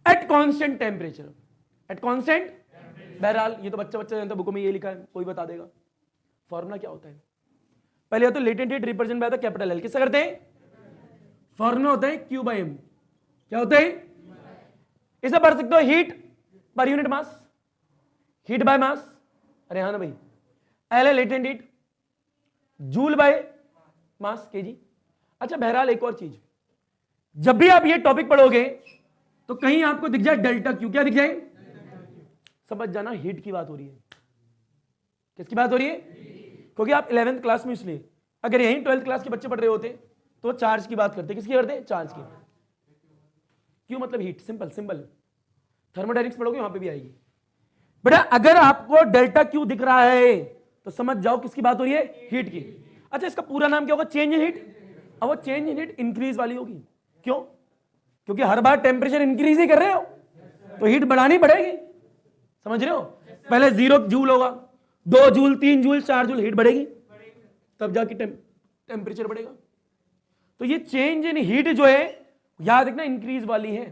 Speaker 1: eight constant temperature. At constant, बहरहाल ये तो बच्चा जानता है, बुक में ये लिखा है, कोई बता देगा फॉर्मूला क्या होता है। पहले तो latent heat represent by the capital L. किससे करते हैं? फॉर्मूला होता है Q बाय M। क्या होता है? इसे पढ़ सकते हो heat per unit mass, heat by mass. अरे हाँ ना भाई, एल है latent heat, joule by mass KG. अच्छा बहरहाल एक और चीज, जब भी आप ये टॉपिक पढ़ोगे तो कहीं आपको दिख जाए डेल्टा क्यू। क्या दिख जाए? समझ जाना हीट की बात हो रही है। किसकी बात हो रही है? क्योंकि आप 11th क्लास में, इसलिए अगर यहीं 12th क्लास के बच्चे पढ़ रहे होते तो चार्ज की बात करते। किसकी करते? चार्ज की। क्यों मतलब हीट, सिंपल सिंपल। थर्मोडायनेमिक्स पढ़ोगे वहां पे भी आएगी। बेटा अगर आपको डेल्टा क्यू दिख रहा है तो समझ जाओ किसकी बात हो रही है? हीट की। अच्छा इसका पूरा नाम क्या होगा? Change in heat. अब वो चेंज इन हीट इंक्रीज वाली होगी। क्यों? क्योंकि हर बार टेम्परेचर इंक्रीज ही कर रहे हो तो हीट बढ़ानी पड़ेगी। समझ रहे हो? पहले 0 जूल होगा, 2 जूल, 3 जूल, 4 जूल, हीट बढ़ेगी, तब जाके टेम्परेचर बढ़ेगा। तो ये चेंज इन हीट जो है याद रखना इंक्रीज वाली है,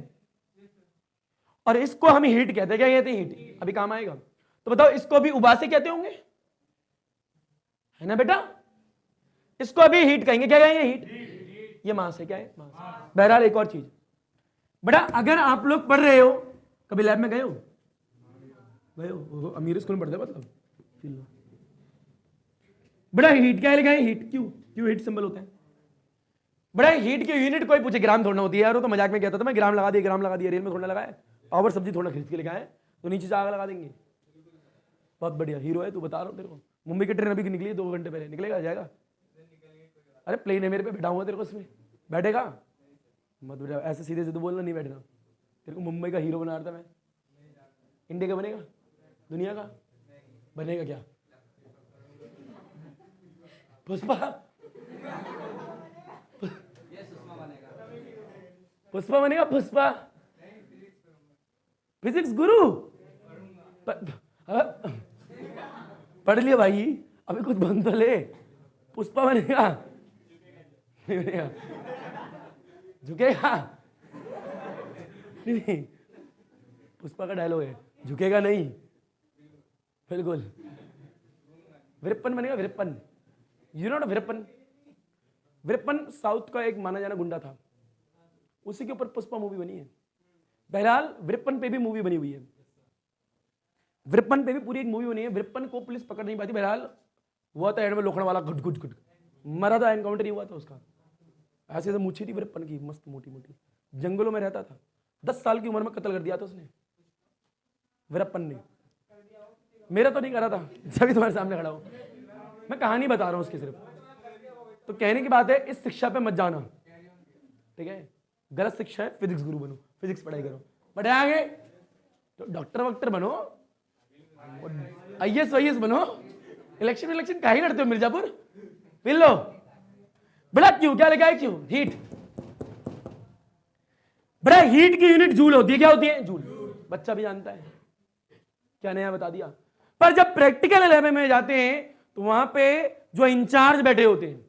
Speaker 1: और इसको हम हीट कहते हैं। क्या कहते हैं? हीट। अभी काम आएगा। तो बताओ इसको भी उबासे कहते होंगे, है ना बेटा? इसको अभी हीट कहेंगे। क्या कहेंगे? हीट। ये मास है। क्या है? मास। बहरहाल एक और चीज बेटा, अगर आप लोग पढ़ रहे हो, कभी लैब में गए हो? गए हो? अमीर स्कूल में पढ़ते मतलब। बड़ा हीट क्या लिखा है? हीट। क्यों? क्यों हीट सिंबल होता है? बड़ा हीट की यूनिट कोई पूछे, ग्राम थोड़ा होती है यार, वो तो मजाक में कहता था मैं, ग्राम लगा दिया, ग्राम लगा दिया, रेल में थोड़ा लगाया, पावर सब्जी थोड़ा खरीद के लिखा है तो नीचे से आग लगा देंगे। बहुत बढ़िया हीरो है तू, बता रहा हूँ तेरे को। मुंबई की ट्रेन अभी निकली है 2 घंटे पहले, निकलेगा जाएगा? अरे प्लेन है मेरे पे, बैठा हुआ तेरे को इसमें, बैठेगा मत बेटा, ऐसे सीधे सीधे बोलना, नहीं बैठना। तेरे को मुंबई का हीरो बना रहा था मैं। इंडिया का बनेगा? दुनिया का बनेगा? क्या पुष्पा? पुष्पा बनेगा? पुष्पा फिजिक्स गुरु पढ़ लिया भाई, अभी कुछ बन तो ले। पुष्पा बनेगा? नहीं बनेगा। झुकेगा नहीं, पुष्पा का डायलॉग है, झुकेगा नहीं, बिल्कुल। वीरप्पन बनेगा, Veerappan. You know Veerappan? Veerappan south का एक माना जाना गुंडा था, उसी के ऊपर पुष्पा मूवी बनी है। बहरहाल वीरप्पन पे भी मूवी बनी हुई है, वीरप्पन पे भी पूरी एक मूवी बनी है। वीरप्पन को पुलिस पकड़ नहीं पाती, बहरहाल हुआ था एंड में लोखंड वाला घुट घुट घुट मरा था, एनकाउंटर ही हुआ था उसका। ऐसे ऐसे मूछी थी वीरप्पन की, मस्त मोटी मोटी, जंगलों में रहता था। 10 साल की उम्र में कत्ल कर दिया था उसने, वीरप्पन ने। मेरा तो नहीं करा था, सभी तुम्हारे सामने खड़ा हूं, मैं कहानी बता रहा हूं उसकी सिर्फ। तो कहने की बात है, इस शिक्षा पे मत जाना, ठीक है? गलत शिक्षा है, फिजिक्स गुरु बनो, फिजिक्स पढ़ाई करो, बड़े आगे तो डॉक्टर वक्टर बनो, आईएएस वाईएएस बनो। इलेक्शन काहे लड़ते हो मिर्जापुर? पिल लो बड़ा, क्यों, क्या लगा है, क्यों? हीट। बड़ा हीट की यूनिट जूल होती है, क्या होती है? जूल। बच्चा भी जानता है, क्या नया बता दिया। पर जब प्रैक्टिकल लैब में जाते हैं तो वहां पे जो इंचार्ज बैठे होते हैं,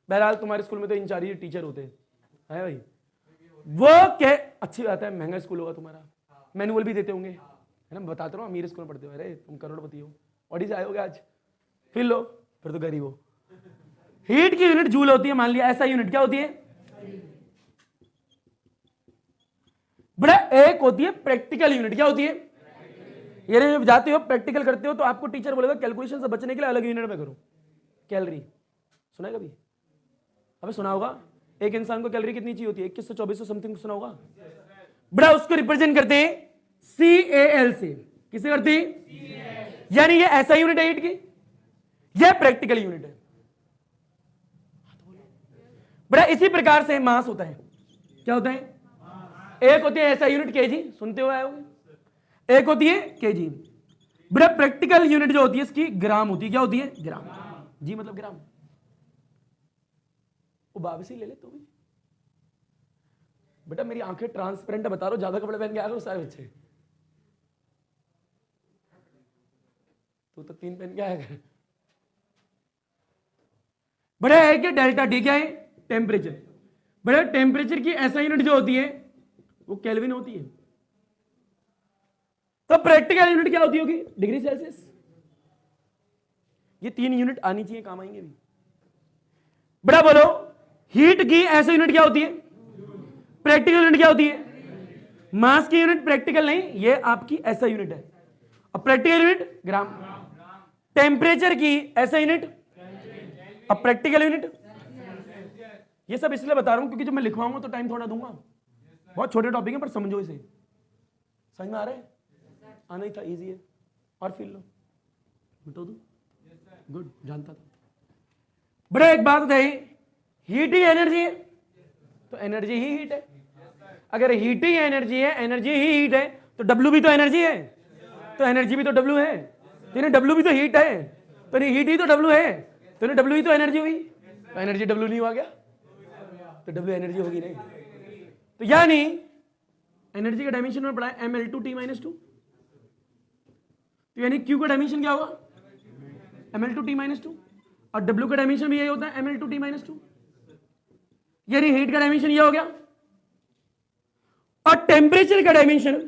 Speaker 1: बहरहाल तुम्हारे स्कूल में तो इंचार्ज टीचर होते हैं, है भाई, वो क्या अच्छी बात है, महंगा स्कूल होगा तुम्हारा, मैनुअल भी देते होंगे, है ना? बताते रहो, अमीर स्कूल में पढ़ते हो, अरे तुम करोड़पति हो, ऑडी से आए होगे आज, फिर लो, फिर तो गरीब हो। हीट की यूनिट जूल होती है, मान लिया। ऐसा यूनिट क्या होती है? बड़ा एक होती है प्रैक्टिकल यूनिट, क्या होती है? ये जब जाते हो प्रैक्टिकल करते हो तो आपको टीचर बोलेगा कैलकुलेशन से बचने के लिए अलग यूनिट में करो। कैलोरी सुना है कभी? अबे सुना होगा, एक इंसान को कैलोरी कितनी चाहिए होती है? 2100 2400 समथिंग सुना होगा। बड़ा उसको रिप्रेजेंट करते हैं CAL से, किसे करते हैं? यानी ये ऐसा यूनिट है हीट की, यह प्रैक्टिकल यूनिट है। बड़ा इसी प्रकार से मास होता है, क्या होता है? एक होती है ऐसा यूनिट केजी, सुनते हुए आए होंगे, एक होती है केजी। बड़ा प्रैक्टिकल यूनिट जो होती है इसकी ग्राम होती है, क्या होती है? ग्राम। जी मतलब ग्राम। वो वापसी ले ले तू भी बेटा, मेरी आंखें ट्रांसपेरेंट है, बता रहा हूं, ज्यादा कपड़े पहन के आए हो सारे बच्चे, तू तो 3 पहन के आएगा। बड़ा है कि डेल्टा टी क्या है? टेम्परेचर। बड़ा टेम्परेचर की ऐसा यूनिट जो होती है वो केल्विन होती है। तो प्रैक्टिकल यूनिट क्या होती होगी? Degree Celsius. ये 3 यूनिट आनी चाहिए, काम आएंगे भी। बड़ा बोलो, हीट की ऐसा यूनिट क्या होती है? प्रैक्टिकल यूनिट क्या होती है? मास की यूनिट प्रैक्टिकल नहीं, ये आपकी ऐसा यूनिट है। अब प्रैक्टिकल यूनिट ग्राम। टेम्परेचर की ऐसा यूनिट, अब प्रैक्टिकल यूनिट। ये सब इसलिए बता रहा हूं क्योंकि जब मैं लिखवाऊंगा तो टाइम थोड़ा दूंगा, बहुत छोटे टॉपिक है पर समझो इसे। समझ में आ रहा है? आना ही था, इजी है। और फील लो, बता दो, गुड, जानता था। बड़े एक बात बताइए, हीट ही एनर्जी है तो एनर्जी ही हीट है। अगर हीट ही एनर्जी है, एनर्जी ही हीट है, तो डब्ल्यू भी तो एनर्जी है, तो एनर्जी भी तो डब्ल्यू है। तो डब्ल्यू भी तो हीट है, तो नहीं हीट ही तो डब्ल्यू है, तो डब्ल्यू ही तो एनर्जी हुई, तो एनर्जी डब्ल्यू नहीं हुआ क्या? तो डब्ल्यू एनर्जी होगी नहीं। तो यानी एनर्जी का डायमेंशन में पढ़ा है ml2t-2, तो यानी Q का डायमेंशन क्या होगा? ml2t-2, और W का डायमेंशन भी यही होता है ml2t-2, यानी हीट का डायमेंशन ये हो गया। और टेम्परेचर का डायमेंशन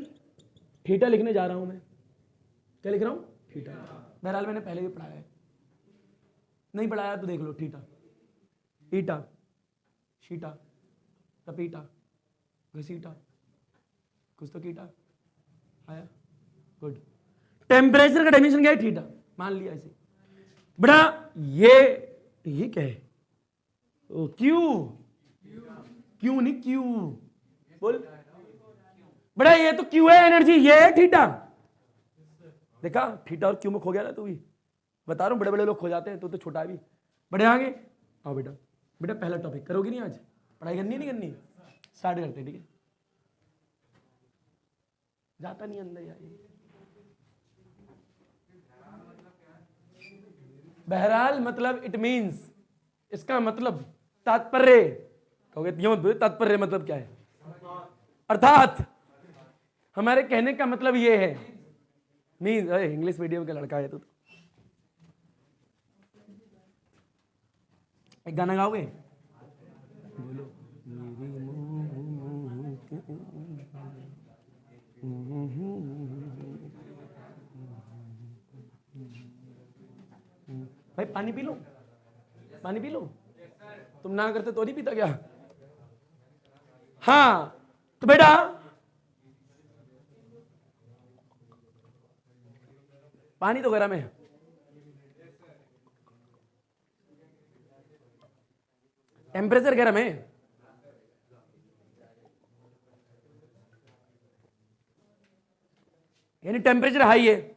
Speaker 1: थीटा लिखने जा रहा हूं मैं, क्या लिख रहा हूं? थीटा। बहरहाल मैंने पहले भी पढ़ाया है, नहीं पढ़ाया तो देख लो। थीटा, ईटा, शीटा, तपीटा, घसीटा, कुछ तो कीटा आया, गुड। टेम्परेचर का डायमेंशन क्या है? थीटा, मान लिया ऐसे। बड़ा ये क्या है? ओ क्यू, क्यू नहीं क्यू, बोल बड़ा, ये तो क्यू है एनर्जी, ये है थीटा। देखा, थीटा और क्यू में खो गया ना तू भी, बता रहा हूं, बड़े बड़े लोग खो जाते हैं, तो छोटा है भी। बड़े आगे आओ बेटा, बेटा पहला टॉपिक करोगी नहीं आज? पढ़ाई करनी है नहीं करनी? स्टार्ट करते हैं, ठीक है? जाता नहीं अंदर यार। बहरहाल मतलब इट मींस, इसका मतलब तात्पर्य, कहोगे ये मत, तात्पर्य मतलब क्या है? अर्थात हमारे कहने का मतलब ये है, मींस, इंग्लिश मीडियम का लड़का है तो एक गाना गाओगे? बोलो मेरी भाई पानी पी लो, पानी पी लो। तुम ना करते तो नहीं पीता क्या? हाँ तो बेटा पानी तो गर्म है, टेम्परेचर गर्म है। यानी टेम्परेचर हाई है।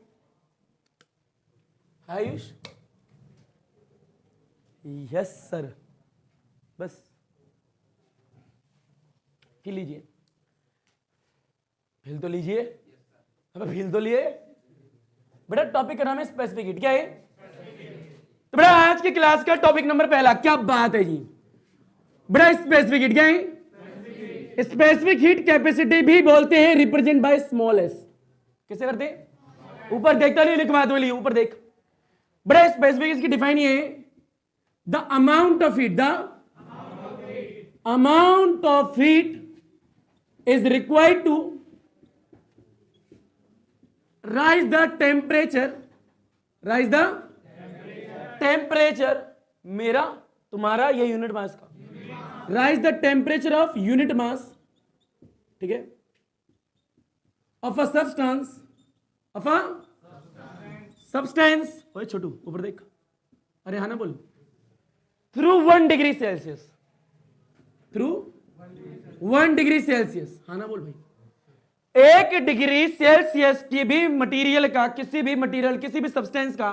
Speaker 1: आयुष यस सर, बस फिल लीजिए, फिल तो लीजिए, अब फिल तो लिए। बेटा टॉपिक का नाम है स्पेसिफिक हीट, क्या है? तो बेटा आज की क्लास का टॉपिक नंबर पहला, क्या बात है जी बेटा, स्पेसिफिक हीट क्या है? स्पेसिफिक हीट कैपेसिटी भी बोलते हैं, रिप्रेजेंट बाय स्मॉल एस। किसे करते हैं? ऊपर देखता नहीं, लिखवा दो, ऊपर देख बेटा। स्पेसिफिक इसकी डिफाइन ये है, the amount of heat, the amount of heat is required to rise the temperature, rise the temperature, मेरा तुम्हारा ये यूनिट मास का, rise the temperature of unit mass, ठीक है, of a substance, of a substance, ओए छोटू ऊपर देख, अरे हाँ ना बोल, through 1 degree Celsius, through 1 degree Celsius, हाँ ना बोल भाई। 1 डिग्री सेल्सियस की भी मटेरियल का, किसी भी मटेरियल, किसी भी सब्सटेंस का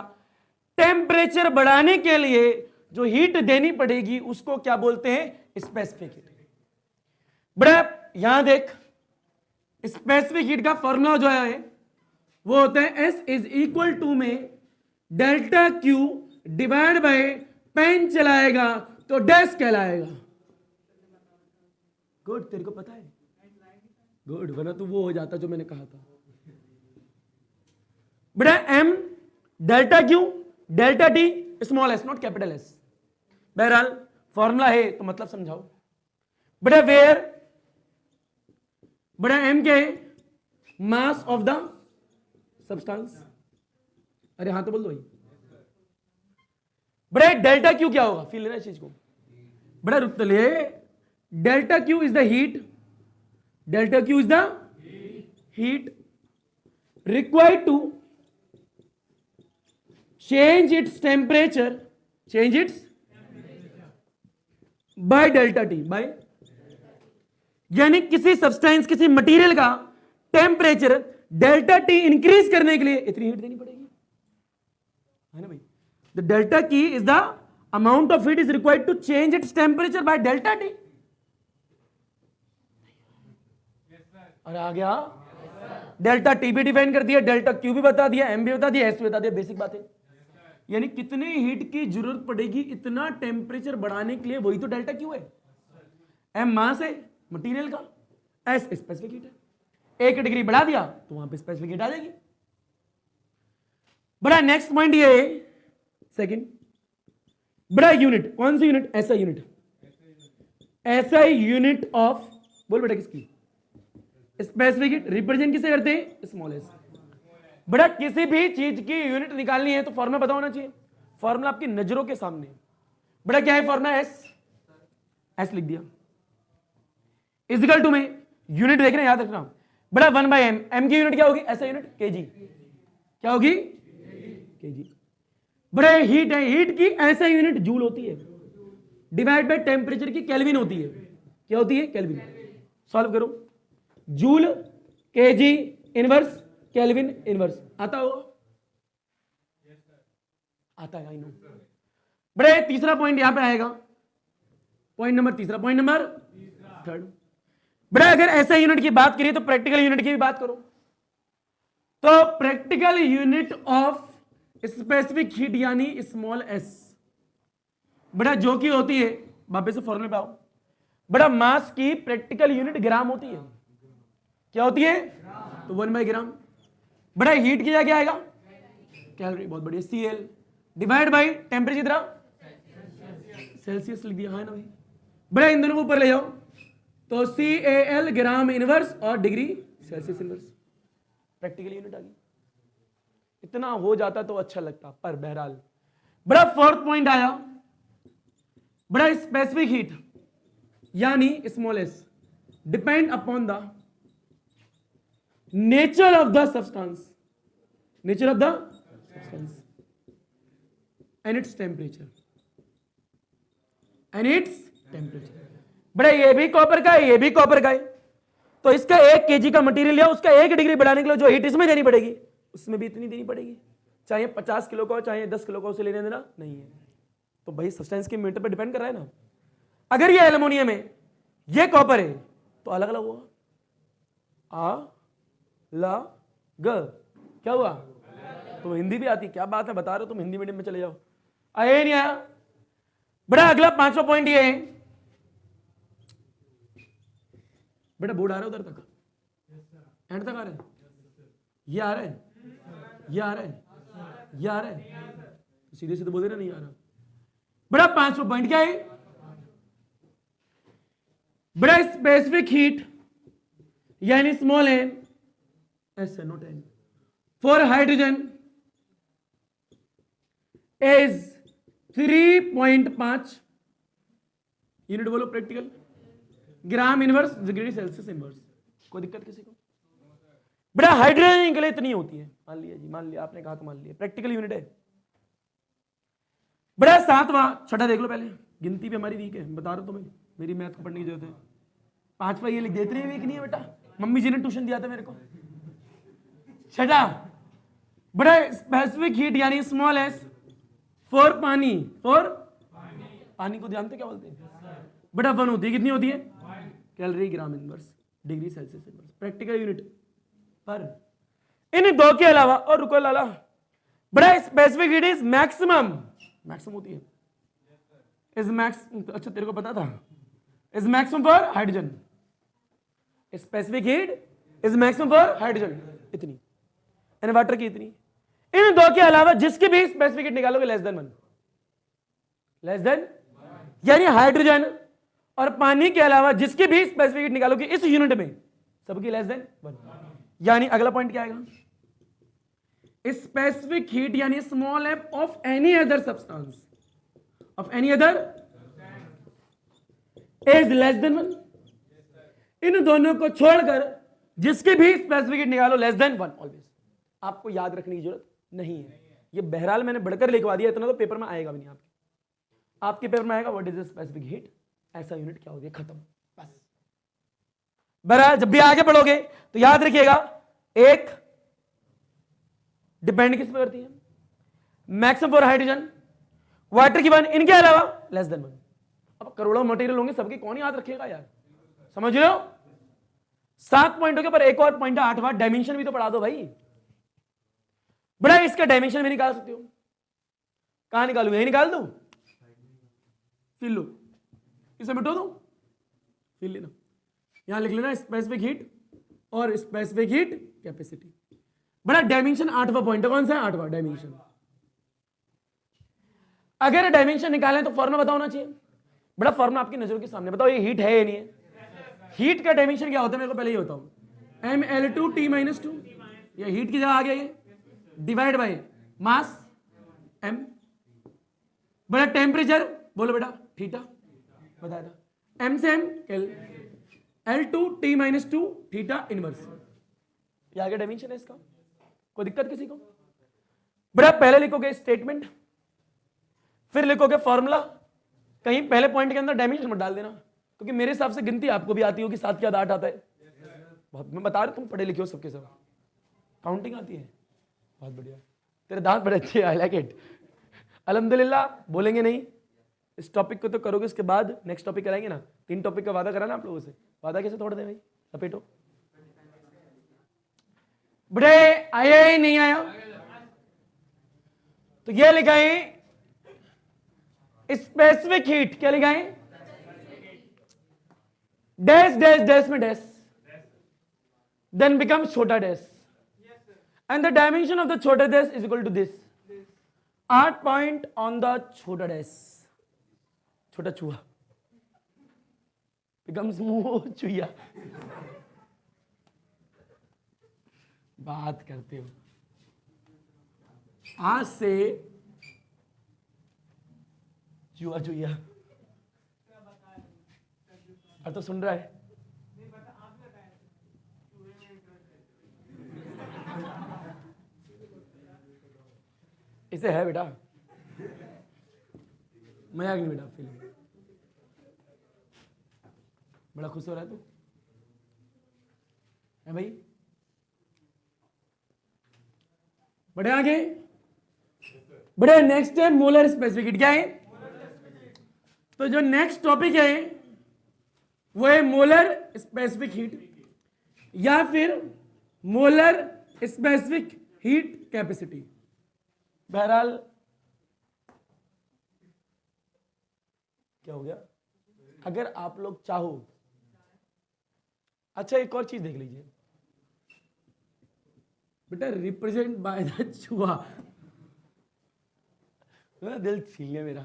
Speaker 1: टेम्परेचर बढ़ाने के लिए जो हीट देनी पड़ेगी उसको क्या बोलते हैं? Specific heat. बड़ा यहां देख, स्पेसिफिक हीट का फॉर्मूला जो है वो होता है S इज इक्वल टू में delta Q divide by pen चलाएगा तो डैश कहलाएगा। गुड, तेरे को पता है? गुड, वरना तू वो हो जाता जो मैंने कहा था। बेटा M delta Q delta T small s, not capital S। बहरहाल फॉर्मूला है तो मतलब समझाओ। बेटा वेयर, बेटा M क्या है? मास ऑफ द सब्सटेंस। अरे हाँ तो बोल दो भाई। बेटा डेल्टा Q क्या होगा? फील लेना इस चीज को। बेटा रुक लिए, delta Q is the heat, delta Q is the heat required to change its temperature, change its by delta T, by, यानी किसी सब्सटेंस, किसी मटेरियल का टेम्परेचर डेल्टा टी इंक्रीज करने के लिए इतनी हीट देनी पड़ेगी, है ना भाई? The delta Q is the amount of heat is required to change its temperature by delta T. अरे आ गया? डेल्टा टी भी डिफाइन कर दिया, डेल्टा क्यू भी बता दिया, एम भी बता दिया, एस भी बता दिया, बेसिक बात है। यानी कितने हीट की जरूरत पड़ेगी इतना टेम्परेचर बढ़ाने के लिए, वही तो डेल्टा क्यू है। एम मास है मटेरियल का, एस स्पेसिफिक हीट है। 1 डिग्री बढ़ा दिया तो वहां पे स्पेसिफिक हीट आ जाएगी। बड़ा नेक्स्ट पॉइंट ये है, सेकंड, बड़ा यूनिट, कौन सी यूनिट? ऐसा यूनिट, ऐसा यूनिट ऑफ, बोल बेटा किसकी? Specific heat. रिप्रेजेंट किसे करते हैं? Small S. बड़ा किसी भी चीज की यूनिट निकालनी है तो फॉर्मूला पता होना चाहिए। फॉर्मूला आपकी नजरों के सामने। बड़ा क्या है फॉर्मूला? एस, एस लिख दिया, इक्वल टू में यूनिट देख रहे हैं, याद रखना। बड़ा 1/m, m की यूनिट क्या होगी? ऐसा यूनिट केजी, क्या होगी? केजी। बड़े हीट है, हीट की ऐसा यूनिट जूल होती है, डिवाइड बाय टेम्परेचर की केल्विन होती है। क्या होती है? केल्विन। सॉल्व करो, joule KG inverse kelvin inverse, आता होगा? आता है, आई नो। बड़े तीसरा पॉइंट यहां पे आएगा, पॉइंट नंबर तीसरा, पॉइंट नंबर थर्ड। बड़े अगर ऐसा यूनिट की बात करिए तो प्रैक्टिकल यूनिट की भी बात करो। तो practical unit of specific heat यानी स्मॉल एस, बड़ा जो की होती है, वापस से फॉर्मूले पे आओ। बड़ा मास की प्रैक्टिकल यूनिट ग्राम होती है। क्या होती है? तो 1/ग्राम। बड़ा हीट की क्या आएगा? कैलोरी, बहुत बढ़िया। Cl डिवाइड बाय टेम्परेचर कितना? सेल्सियस लिख दिया, है ना भाई? बड़ा इन दोनों को ऊपर ले जाओ तो Cal ग्राम इनवर्स और degree Celsius inverse. Practical unit आ गई। इतना हो जाता तो अच्छा लगता, पर बहरहाल बड़ा फोर्थ पॉइंट आया, बड़ा स्पेसिफिक हीट यानी smallest depend upon the nature of the substance, nature of the substance and its temperature, and its temperature. बड़ा ये भी कॉपर का है, ये भी कॉपर का है, तो इसका 1 kg का मटेरियल लिया, उसका 1 डिग्री बढ़ाने के लिए जो हीट इसमें देनी पड़ेगी उसमें भी इतनी देनी पड़ेगी, चाहे 50 किलो का हो चाहे 10 किलो का, उसे लेने देना नहीं है। तो भाई सब्सटेंस के मीटर पर डिपेंड कर रहा है ना। अगर ये एल्युमिनियम है, ये कॉपर है, तो अलग अलग होगा। आ ला ग क्या हुआ? तो हिंदी भी आती, क्या बात है, बता रहे हो तुम हिंदी मीडियम में चले जाओ। आया नहीं आया? बड़ा अगला 5वां पॉइंट ये है, बेटा बोर्ड आ रहा है उधर तक, एंड तक आ रहा है, ये आ रहा है, ये आ रहा है, ये आ रहा है, सीधे सीधे बोल रहे ना नहीं आ रहा। बड़ा 5वां पॉइंट क्या है? बड़ा स्पेसिफिक हीट यानी small n SN010 for hydrogen is 3.5 unit, बोलो practical, gram inverse degree Celsius inverse. कोई दिक्कत किसी को? बड़ा हाइड्रोजन के लिए इतनी होती है, मान लिया जी, मान लिया आपने कहा तो मान लिया, प्रैक्टिकल यूनिट है। बड़ा 7वां, छठा देख लो पहले, गिनती भी हमारी वीक है, बता रहा हूं तुम्हें, मेरी मैथ को पढ़ने की जरूरत है। 5वां ये लिख दे, इतनी वीक नहीं है बेटा, मम्मी जी ने ट्यूशन दिया था मेरे को। छठा, बड़ा स्पेसिफिक हीट यानी स्मॉल एस फॉर पानी, फॉर पानी को जानते क्या बोलते हैं? बड़ा 1 होती है, कितनी होती है? Calorie gram inverse degree Celsius inverse, practical unit. पर इन दो के अलावा, और रुको लाला, बड़ा specific heat is maximum, maximum होती है, इज मैक्स, अच्छा तेरे को पता था, is maximum for hydrogen, specific heat is maximum for hydrogen इतनी, एंड वाटर की इतनी। इन दो के अलावा जिसकी भी स्पेसिफिक हीट निकालोगे लेस देन 1, लेस देन, यानी हाइड्रोजन और पानी के अलावा जिसकी भी स्पेसिफिक हीट निकालोगे इस यूनिट में, सबकी लेस देन 1। यानी अगला पॉइंट क्या आएगा? स्पेसिफिक हीट यानी small F of any other substance, of any other is less than 1। इन दोनों को छोड़कर जिसकी भी स्पेसिफिक हीट निकालो लेस देन 1 ऑलवेज। आपको याद रखने की जरूरत नहीं है, ये बहरहाल मैंने बढ़कर लिखवा दिया, इतना तो पेपर में आएगा भी नहीं आपके पेपर में आएगा व्हाट इज स्पेसिफिक हीट, ऐसा यूनिट क्या होती है, खत्म बस। बहरहाल जब भी आगे पढ़ोगे तो याद रखिएगा, एक डिपेंड किस पे करती है, मैक्सिमम फॉर हाइड्रोजन, वाटर की 1, इनके अलावा लेस देन 1। अब करोड़ों मटेरियल होंगे, सबकी कौन याद रखेगा यार, समझ रहे हो? 7 पॉइंटों के ऊपर एक और पॉइंट है 8वां, डायमेंशन भी तो पढ़ा दो भाई। बड़ा इसका डायमेंशन भी निकाल सकते हो, कहां निकालू, यही निकाल दो, फिर लो, इसे मिटो दो, फिर लेना, यहां लिख लेना स्पेसिफिक हीट और स्पेसिफिक हीट कैपेसिटी। बड़ा डायमेंशन 8वां पॉइंट है, कौन सा है? 8वां डायमेंशन। अगर डायमेंशन निकालें तो फॉर्मूला बताना चाहिए। बड़ा फॉर्मूला आपकी नजरों के सामने, बताओ ये हीट है या नहीं है? हीट का डायमेंशन क्या होता है मेरे को पहले ही बताओ, mL2T-2, ये हीट की जगह आ गया, ये डिवाइड बाय मास m। बड़ा टेम्परेचर बोलो बेटा, थीटा बताया था, m से m L, L2T-2 theta inverse, ये आगे डायमेंशन है इसका। कोई दिक्कत किसी को? बड़ा पहले लिखोगे स्टेटमेंट, फिर लिखोगे फॉर्मूला, कहीं पहले पॉइंट के अंदर डायमेंशन मत डाल देना, क्योंकि मेरे हिसाब से गिनती आपको भी आती होगी, 7 के बाद 8 आता है, बहुत, मैं बता रहा, तुम पढ़े लिखे हो सबके सब, काउंटिंग आती है, बहुत बढ़िया, तेरे दांत बड़े अच्छे, आई लाइक इट, अल्हम्दुलिल्लाह। बोलेंगे नहीं, इस टॉपिक को तो करोगे, उसके बाद नेक्स्ट टॉपिक कराएंगे ना, 3 टॉपिक का वादा करा ना आप लोगों से, वादा कैसे तोड़ दे भाई, लपेटो। बड़े आया ही नहीं आया, तो ये लिखा है स्पेसिफिक हीट, क्या लिखा है? डैश डैश डैश में डैश, देन बिकम छोटा dash, and the dimension of the छोटा dash is equal to this, 8 point on the छोटा डैश, छोटा चूहा बिकम स्मूथ चुहिया। बात करते हो। आज से चूहा चुहिया, अब तो सुन रहा है। इसे है बेटा, मजाक नहीं बेटा, फिल्म बड़ा खुश हो रहा है तू है भाई। बढ़े आगे, बढ़े। नेक्स्ट है मोलर स्पेसिफिक हीट। क्या है? तो जो नेक्स्ट टॉपिक है वो है मोलर स्पेसिफिक हीट या फिर मोलर स्पेसिफिक हीट कैपेसिटी। बहरहाल क्या हो गया? अगर आप लोग चाहो, अच्छा एक और चीज देख लीजिए बेटा, रिप्रेजेंट बाय द चूहा। दिल छीन लिया मेरा,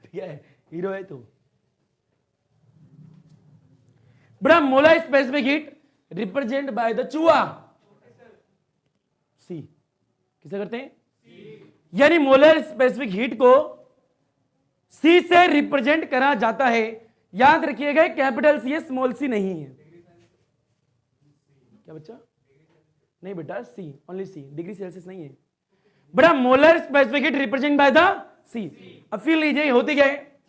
Speaker 1: ठीक है, हीरो है तो। बड़ा molar specific heat represent by the चूहा। सी किसे करते हैं? यानी मोलर स्पेसिफिक हीट को सी से रिप्रेजेंट करा जाता है। याद रखिएगा कैपिटल सी है, स्मॉल सी नहीं है। क्या बच्चा? नहीं बेटा, C, only C, degree Celsius नहीं है। बड़ा molar specific heat represent by the C. अब फील लीजिए होती क्या है?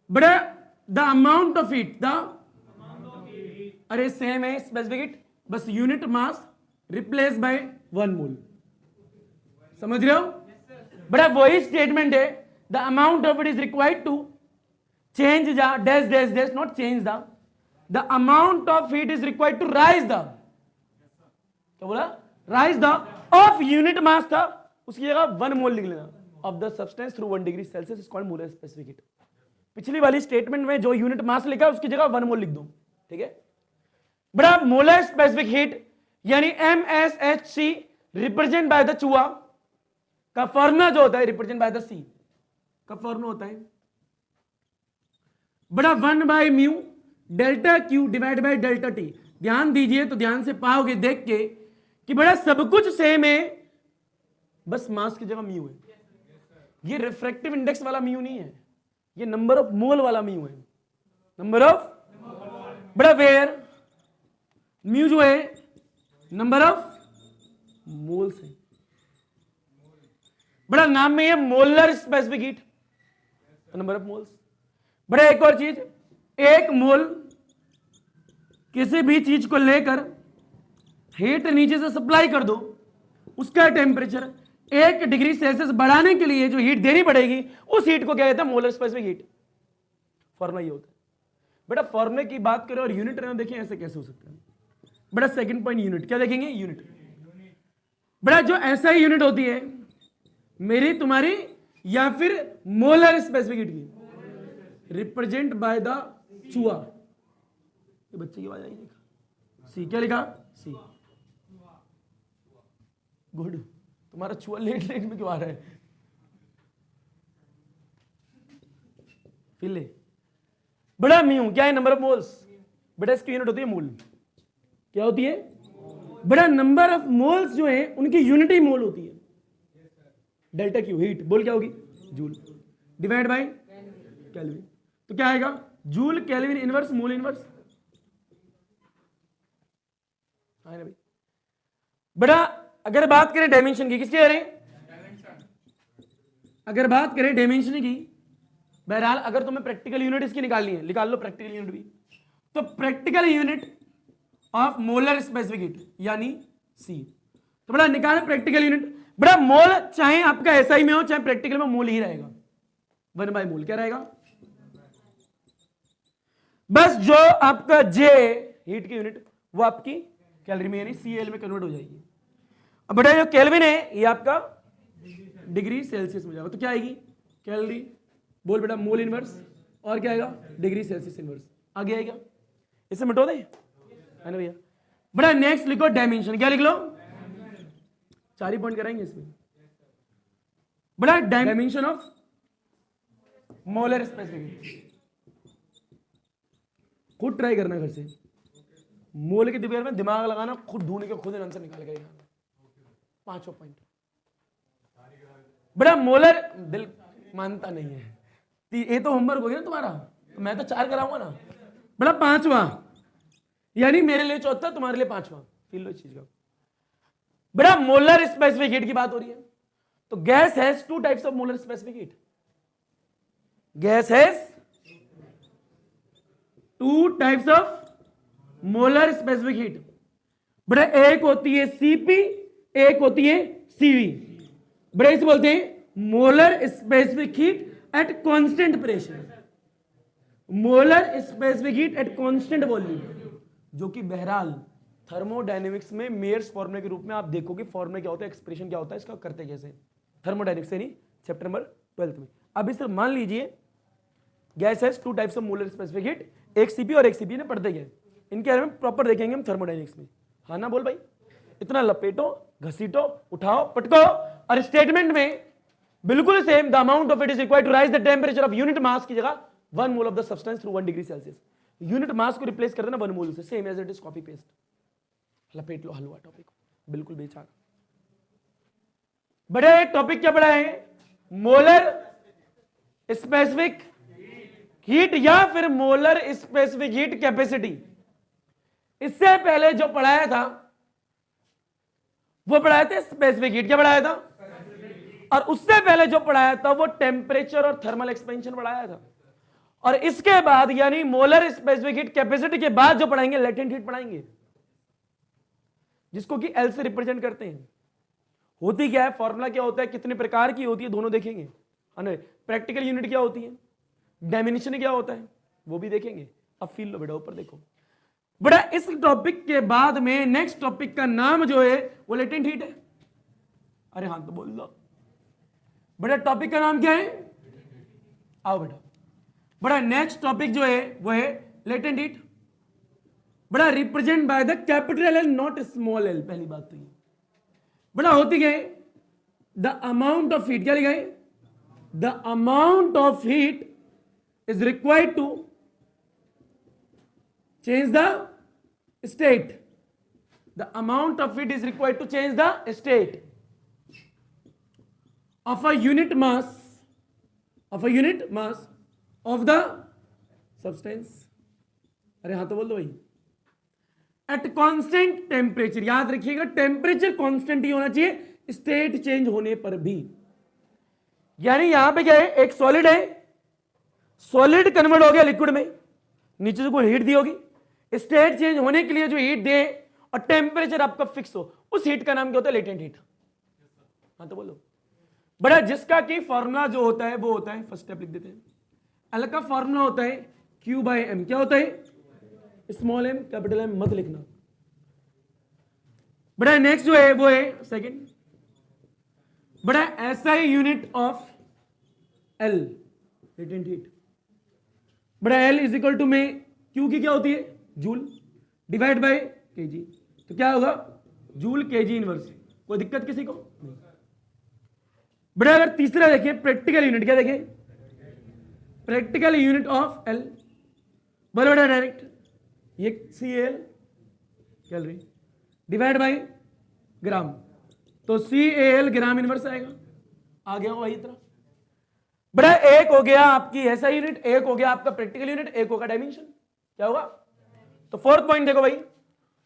Speaker 1: बड़ा द अमाउंट ऑफ हीट, अरे सेम है स्पेसिफिक हीट, बस unit mass replace by 1 mole. समझ रहे हो? बड़ा वही स्टेटमेंट है, the amount of it is required to change the dash dash dash, not change the amount of heat is required to raise the, क्या बोला? Rise the of unit मास था, उसकी जगह 1 मोल लिख लेना, of the substance through 1 degree Celsius is called molar specific heat. पिछली वाली statement में जो यूनिट मास लिखा उसकी जगह 1 मोल लिख दो, ठीक है। बड़ा मोलर स्पेसिफिक हीट यानी MSHC रिप्रेजेंट बाय द चूहा का फॉर्मूला जो होता है रिप्रेजेंट बाय द सी का फॉर्मूला होता है बड़ा 1/μ delta Q divide by delta T. ध्यान दीजिए तो ध्यान से पाओगे देख के कि बड़ा सब कुछ सेम है, बस मास की जगह म्यू है। ये रिफ्रैक्टिव इंडेक्स वाला म्यू नहीं है, ये नंबर ऑफ मोल वाला म्यू है। नंबर ऑफ बड़ा वेयर म्यू जो है नंबर ऑफ मोल्स है। बड़ा नाम में है molar specific heat, number of moles. बड़ा एक और चीज, एक मोल किसी भी चीज को लेकर हीट नीचे से सप्लाई कर दो, उसका टेम्परेचर 1 डिग्री सेल्सियस बढ़ाने के लिए जो हीट देनी पड़ेगी उस हीट को क्या कहते हैं? Molar specific heat. फॉर्मूला ये होता है बेटा। फॉर्मूले की बात करें और यूनिट में देखें ऐसे कैसे हो सकता है? बेटा सेकंड पॉइंट यूनिट, क्या देखेंगे? यूनिट। बेटा जो ऐसा ही यूनिट होती है मेरी तुम्हारी या फिर मोलर स्पेसिफिक हीट की, रिप्रेजेंट बाय द चूहा। ये बच्चे की आवाज आई, देखा सी, क्या लिखा? सी। गुड, तुम्हारा चूहा लेट लेट में क्यों आ रहा है? फिर ले। बड़ा म्यू क्या है? Number of moles. बेटा इसकी यूनिट होती है मोल। क्या होती है? बड़ा नंबर ऑफ मोल्स जो है उनकी यूनिट ही मोल होती है। डेल्टा क्यू हीट बोल क्या होगी? Joule divide by kelvin. तो क्या आएगा? Joule kelvin inverse mole inverse. आए ना भाई? बड़ा अगर बात करें डायमेंशन की, किसकी करें? अगर बात करें डायमेंशन की, बहरहाल अगर तुम्हें प्रैक्टिकल यूनिट इसकी निकालनी है, निकाल लो प्रैक्टिकल यूनिट भी। तो practical unit of molar specific heat यानी सी। तो बड़ा निकाल प्रैक्टिकल यूनिट। बड़ा मोल चाहे आपका एसआई में हो चाहे प्रैक्टिकल में मोल ही रहेगा, 1/मोल क्या रहेगा? बस जो आपका जे हीट की यूनिट वो आपकी कैलोरी में यानी सीएल में कन्वर्ट हो जाएगी। अब बेटा जो केल्विन है ये आपका डिग्री सेल्सियस में जाएगा, तो क्या आएगी? कैलोरी बोल बेटा मोल इनवर्स, और क्या आएगा? Degree Celsius inverse. आगे आएगा, इसे मिटो दे, है ना भैया? बड़ा नेक्स्ट लिखो डायमेंशन। क्या लिख लो? 4 ही पॉइंट कराएंगे इसमें। बड़ा डायमेंशन ऑफ मोलर स्पेसिफिक, खुद ट्राई करना घर से। मोल के डिफिनेशन में दिमाग लगाना, खुद ढूंढ के खुद आंसर निकाल के दिखाना। 5 पॉइंट। बड़ा मोलर दिल मानता नहीं है, ये तो होमवर्क हो गया ना तुम्हारा, तो मैं तो 4 कराऊंगा ना। बड़ा 5वां, यानी मेरे लिए 4था, तुम्हारे लिए 5वां। फील लो इस चीज का। बड़ा मोलर स्पेसिफिक हीट की बात हो रही है, तो gas has 2 types of molar specific heat. Gas has 2 types of molar specific heat. बड़ा एक होती है सीपी, एक होती है सीवी। बड़ा इसे बोलते हैं molar specific heat at constant pressure, molar specific heat at constant volume, जो कि बहरहाल थर्मोडायनेमिक्स में मेयर्स फॉर्मूले के रूप में आप देखोगे फॉर्मूला क्या होता है, एक्सप्रेशन क्या होता है, इसका करते कैसे, थर्मोडायनेमिक्स से नहीं, चैप्टर नंबर 12 में। अब इसे मान लीजिए gas has 2 types of molar specific heat, एक सीपी और एक सीपी ने पढ़ते गए, इनके बारे में प्रॉपर देखेंगे हम थर्मोडायनेमिक्स में। हाँ ना बोल भाई, इतना लपेटो, घसीटो, उठाओ, पटको, और स्टेटमेंट में बिल्कुल same, the amount of it is required to raise the temperature of unit mass की जगह 1 mole of the substance through 1 degree Celsius. Unit mass को रिप्लेस कर देना 1 मोल से, same as it is, copy paste. लपेट लो हलवा topic, बिल्कुल बेचारा। बड़े टॉपिक क्या पढ़ा है, मोलर स्पेसिफिक हीट या फिर मोलर स्पेसिफिक हीट कैपेसिटी। इससे पहले जो पढ़ाया था वो पढ़ाया था स्पेसिफिक हीट, क्या पढ़ाया था, और उससे पहले जो पढ़ाया था वो टेम्परेचर और थर्मल एक्सपेंशन पढ़ाया था, और इसके बाद यानी मोलर स्पेसिफिक हीट कैपेसिटी के बाद जो पढ़ाएंगे लेटेंट हीट पढ़ाएंगे, जिसको कि एल से रिप्रेजेंट करते हैं। होती क्या है, फॉर्मूला क्या होता है, कितने प्रकार की होती है, दोनों देखेंगे, है ना। प्रैक्टिकल यूनिट क्या होती है, डायमेंशन क्या होता है, वो भी देखेंगे। अब फील लो बेटा, ऊपर देखो बड़ा। इस टॉपिक के बाद में नेक्स्ट टॉपिक का नाम जो है वो लेटेंट हीट है। अरे हाँ तो बोल दो बड़ा, टॉपिक का नाम क्या है, आओ बेटा। बड़ा नेक्स्ट टॉपिक जो है वो है लेटेंट हीट। बड़ा represent by the capital L not small L. पहली बात तो ये बड़ा होती है द अमाउंट ऑफ हीट, क्या लिखा है, the amount of heat is required to change the state. The amount of heat is required to change the state of a unit mass of the substance. अरे हाँ तो बोल दो भाई। Eight constant temperature, याद रखिएगा टेम्परेचर कांस्टेंट ही होना चाहिए स्टेट चेंज होने पर भी। यानी यहां पे क्या है, एक सॉलिड है, सॉलिड कन्वर्ट हो गया लिक्विड में, नीचे से कोई हीट दी होगी, स्टेट चेंज होने के लिए जो हीट दे और टेम्परेचर आपका फिक्स हो, उस हीट का नाम क्या होता है, लेटेंट हीट। हाँ तो बोलो बड़ा, जिसका की फॉर्मूला जो होता है वो होता है, फर्स्ट स्टेप लिख देते हैं, एल का फॉर्मूला होता है Q/m। क्या होता है, स्मॉल एम कैपिटल एम मत लिखना बड़ा। नेक्स्ट जो है वो है सेकंड बड़ा, SI unit of L, latent heat. बड़ा L इज इक्वल टू में Q की क्या होती है, जूल, डिवाइड बाय kg, तो क्या होगा, जूल kg इनवर्स। कोई दिक्कत किसी को नहीं। बड़ा अगर तीसरा देखें प्रैक्टिकल यूनिट, क्या देखें, प्रैक्टिकल यूनिट ऑफ L, बोलो बड़ा डायरेक्ट, ये CAL कैलोरी डिवाइड बाय ग्राम, तो CAL ग्राम इनवर्स आएगा। आ गया वही तरह बड़ा, एक हो गया आपकी ऐसा यूनिट, एक हो गया आपका प्रैक्टिकल यूनिट, एक होगा डायमेंशन। क्या होगा, तो फोर्थ पॉइंट देखो भाई,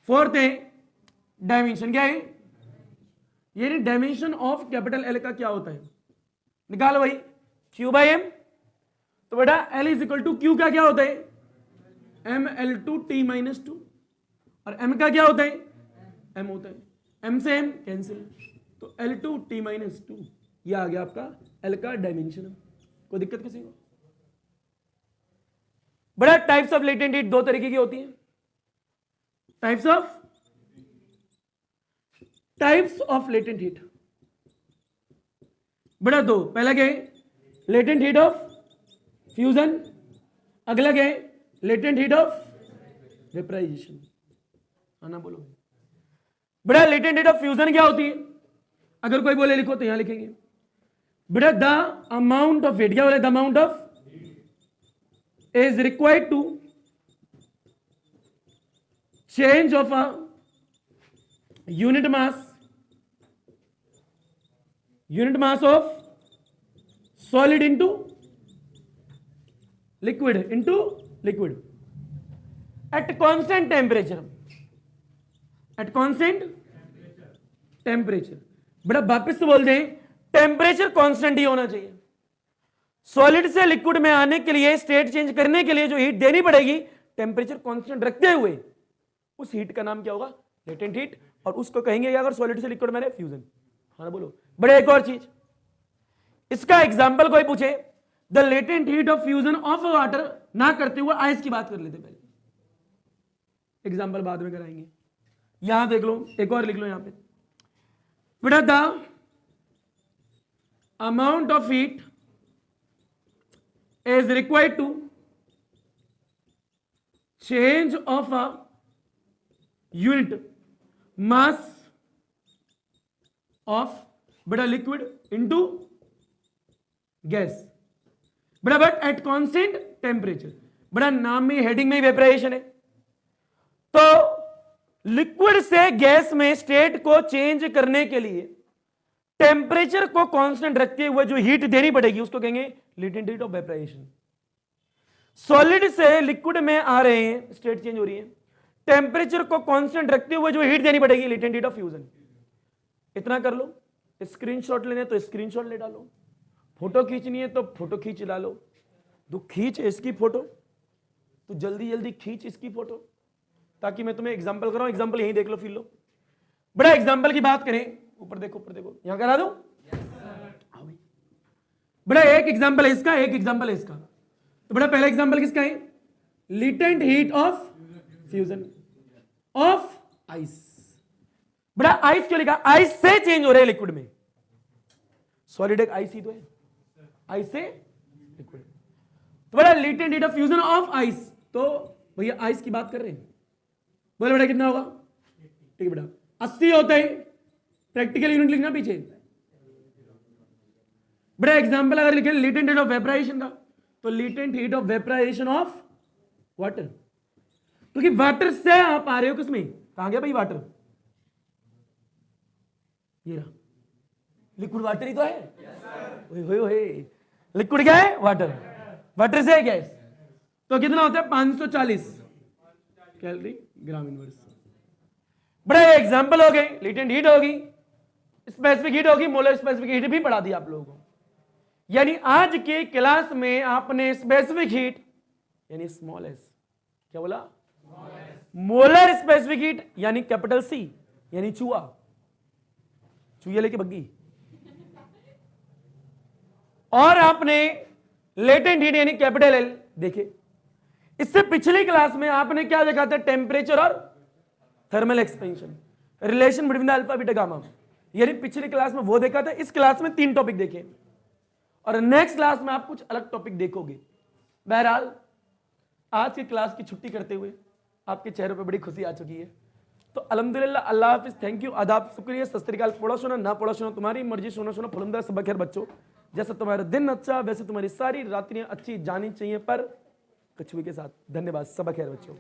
Speaker 1: फोर्थ है डायमेंशन। क्या है, ये डायमेंशन ऑफ कैपिटल एल का क्या होता है, निकालो भाई, Q/m। तो बेटा L is equal to Q का क्या होता है, mL2T-2, और M का क्या होता है, M होता है, M से M कैंसिल, तो L2T-2, ये आ गया आपका L का डायमेंशन। कोई दिक्कत किसी को। बड़ा टाइप्स ऑफ लेटेंट हीट दो तरीके की होती हैं, टाइप्स ऑफ लेटेंट हीट बड़ा दो। पहला क्या है, लेटेंट हीट ऑफ फ्यूजन, अगला क्या है, लेटेंट हीट ऑफ वेपराइजेशन। आना बोलो बड़ा, लेटेंट हीट ऑफ फ्यूजन क्या होती है, अगर कोई बोले लिखो तो यहां लिखेंगे बेटा, द अमाउंट ऑफ हीट, क्या बोले, the amount of is required to change of a unit mass of solid into liquid at constant temperature बड़ा वापस से बोल दें, टेम्परेचर कांस्टेंट ही होना चाहिए। सॉलिड से लिक्विड में आने के लिए, स्टेट चेंज करने के लिए जो हीट देनी पड़ेगी, टेम्परेचर कांस्टेंट रखते हुए, उस हीट का नाम क्या होगा? Latent heat. और उसको कहेंगे अगर सॉलिड से लिक्विड में फ्यूजन। हाँ बोलो। बड़े एक और चीज, इसका एग्जाम्पल कोई पूछे, the latent heat of fusion of water, ना करते हुए आइस की बात कर लेते पहले, एग्जाम्पल बाद में कराएंगे। यहां देख लो, एक और लिख लो यहां पे, बेटा the amount of heat is required to change of a unit mass of बेटा लिक्विड इनटू गैस, बेटा बट एट कांस्टेंट टेम्परेचर। बेटा नाम में, हेडिंग में वेपराइजेशन है, तो लिक्विड से गैस में स्टेट को चेंज करने के लिए टेम्परेचर को कांस्टेंट रखते हुए जो हीट देनी पड़ेगी उसको कहेंगे latent heat of vaporisation. Solid से लिक्विड में आ रहे हैं, स्टेट चेंज हो रही है, टेम्परेचर को कांस्टेंट रखते हुए जो हीट देनी पड़ेगी लेटेंट हीट ऑफ फ्यूजन। इतना कर लो। स्क्रीनशॉट लेने तो स्क्रीनशॉट ले डालो, फोटो खींचनी है तो फोटो खींच डालो। तू खींच इसकी फोटो, तो जल्दी जल्दी खींच इसकी फोटो, ताकि मैं तुम्हें एग्जांपल कराऊं। एग्जांपल यहीं देख लो, फिर लो। बड़ा एग्जांपल की बात करें, ऊपर देखो, ऊपर देखो, यहां करा दो। बड़ा एक एग्जांपल है इसका, एक एग्जांपल है इसका। तो बड़ा पहला एग्जांपल किसका है? Latent heat of fusion of ice. बड़ा आइस क्यों लिखा? आइस से चेंज हो रहे हैं लिक्विड में। सॉलिड एक आइस ही तो है, आइस से लिक्विड। तो बड़ा latent heat of fusion of ice, तो भैया आइस की बात कर रहे हैं। बोले बेटा कितना होगा? ठीक है बेटा, 80 होता है। प्रैक्टिकल यूनिट लिखना पीछे। बेटा एग्जांपल अगर लिखे लेटेंट हीट ऑफ वेपराइजेशन का, तो latent heat of vaporisation of water, क्योंकि वाटर से आप आ रहे हो किसमें? कहां गया भाई वाटर? ये रहा, लिक्विड वाटर ही तो है। लिक्विड क्या है? वाटर। वाटर से गैस, तो कितना होता है? 540 कैलोरी ग्राम इनवर्स। बड़े एग्जांपल हो गए, लेटेंट हीट होगी, स्पेसिफिक हीट होगी, मोलर स्पेसिफिक हीट भी पढ़ा दी आप लोगों को। यानी आज के क्लास में आपने स्पेसिफिक हीट यानी स्मॉल एस, क्या बोला? मोलर स्पेसिफिक हीट यानी कैपिटल सी, यानी चूहा, चूहे लेके बग्गी, और आपने लेटेंट हीट यानी कैपिटल एल देखे। इससे पिछली क्लास में आपने क्या देखा था? टेम्परेचर और thermal expansion, relation between the alpha beta gamma, यानी पिछली क्लास में वो देखा था। इस क्लास में 3 टॉपिक देखे, और नेक्स्ट क्लास में आप कुछ अलग टॉपिक देखोगे। बहरहाल आज की क्लास की छुट्टी करते हुए आपके चेहरे पर बड़ी खुशी आ चुकी है, तो अल्हम्दुलिल्लाह, अल्लाह हाफिज, थैंक यू, आदाब, शुक्रिया, सत श्री अकाल। पढ़ो सुनो ना पढ़ो सुनो, तुम्हारी मर्जी, सुनो सुनो, फलंदा सब खैर बच्चों। जैसा तुम्हारा दिन अच्छा, वैसे तुम्हारी सारी रात्रियां अच्छी जानी चाहिए, पर कछुए के साथ। धन्यवाद, सब खैर बच्चों।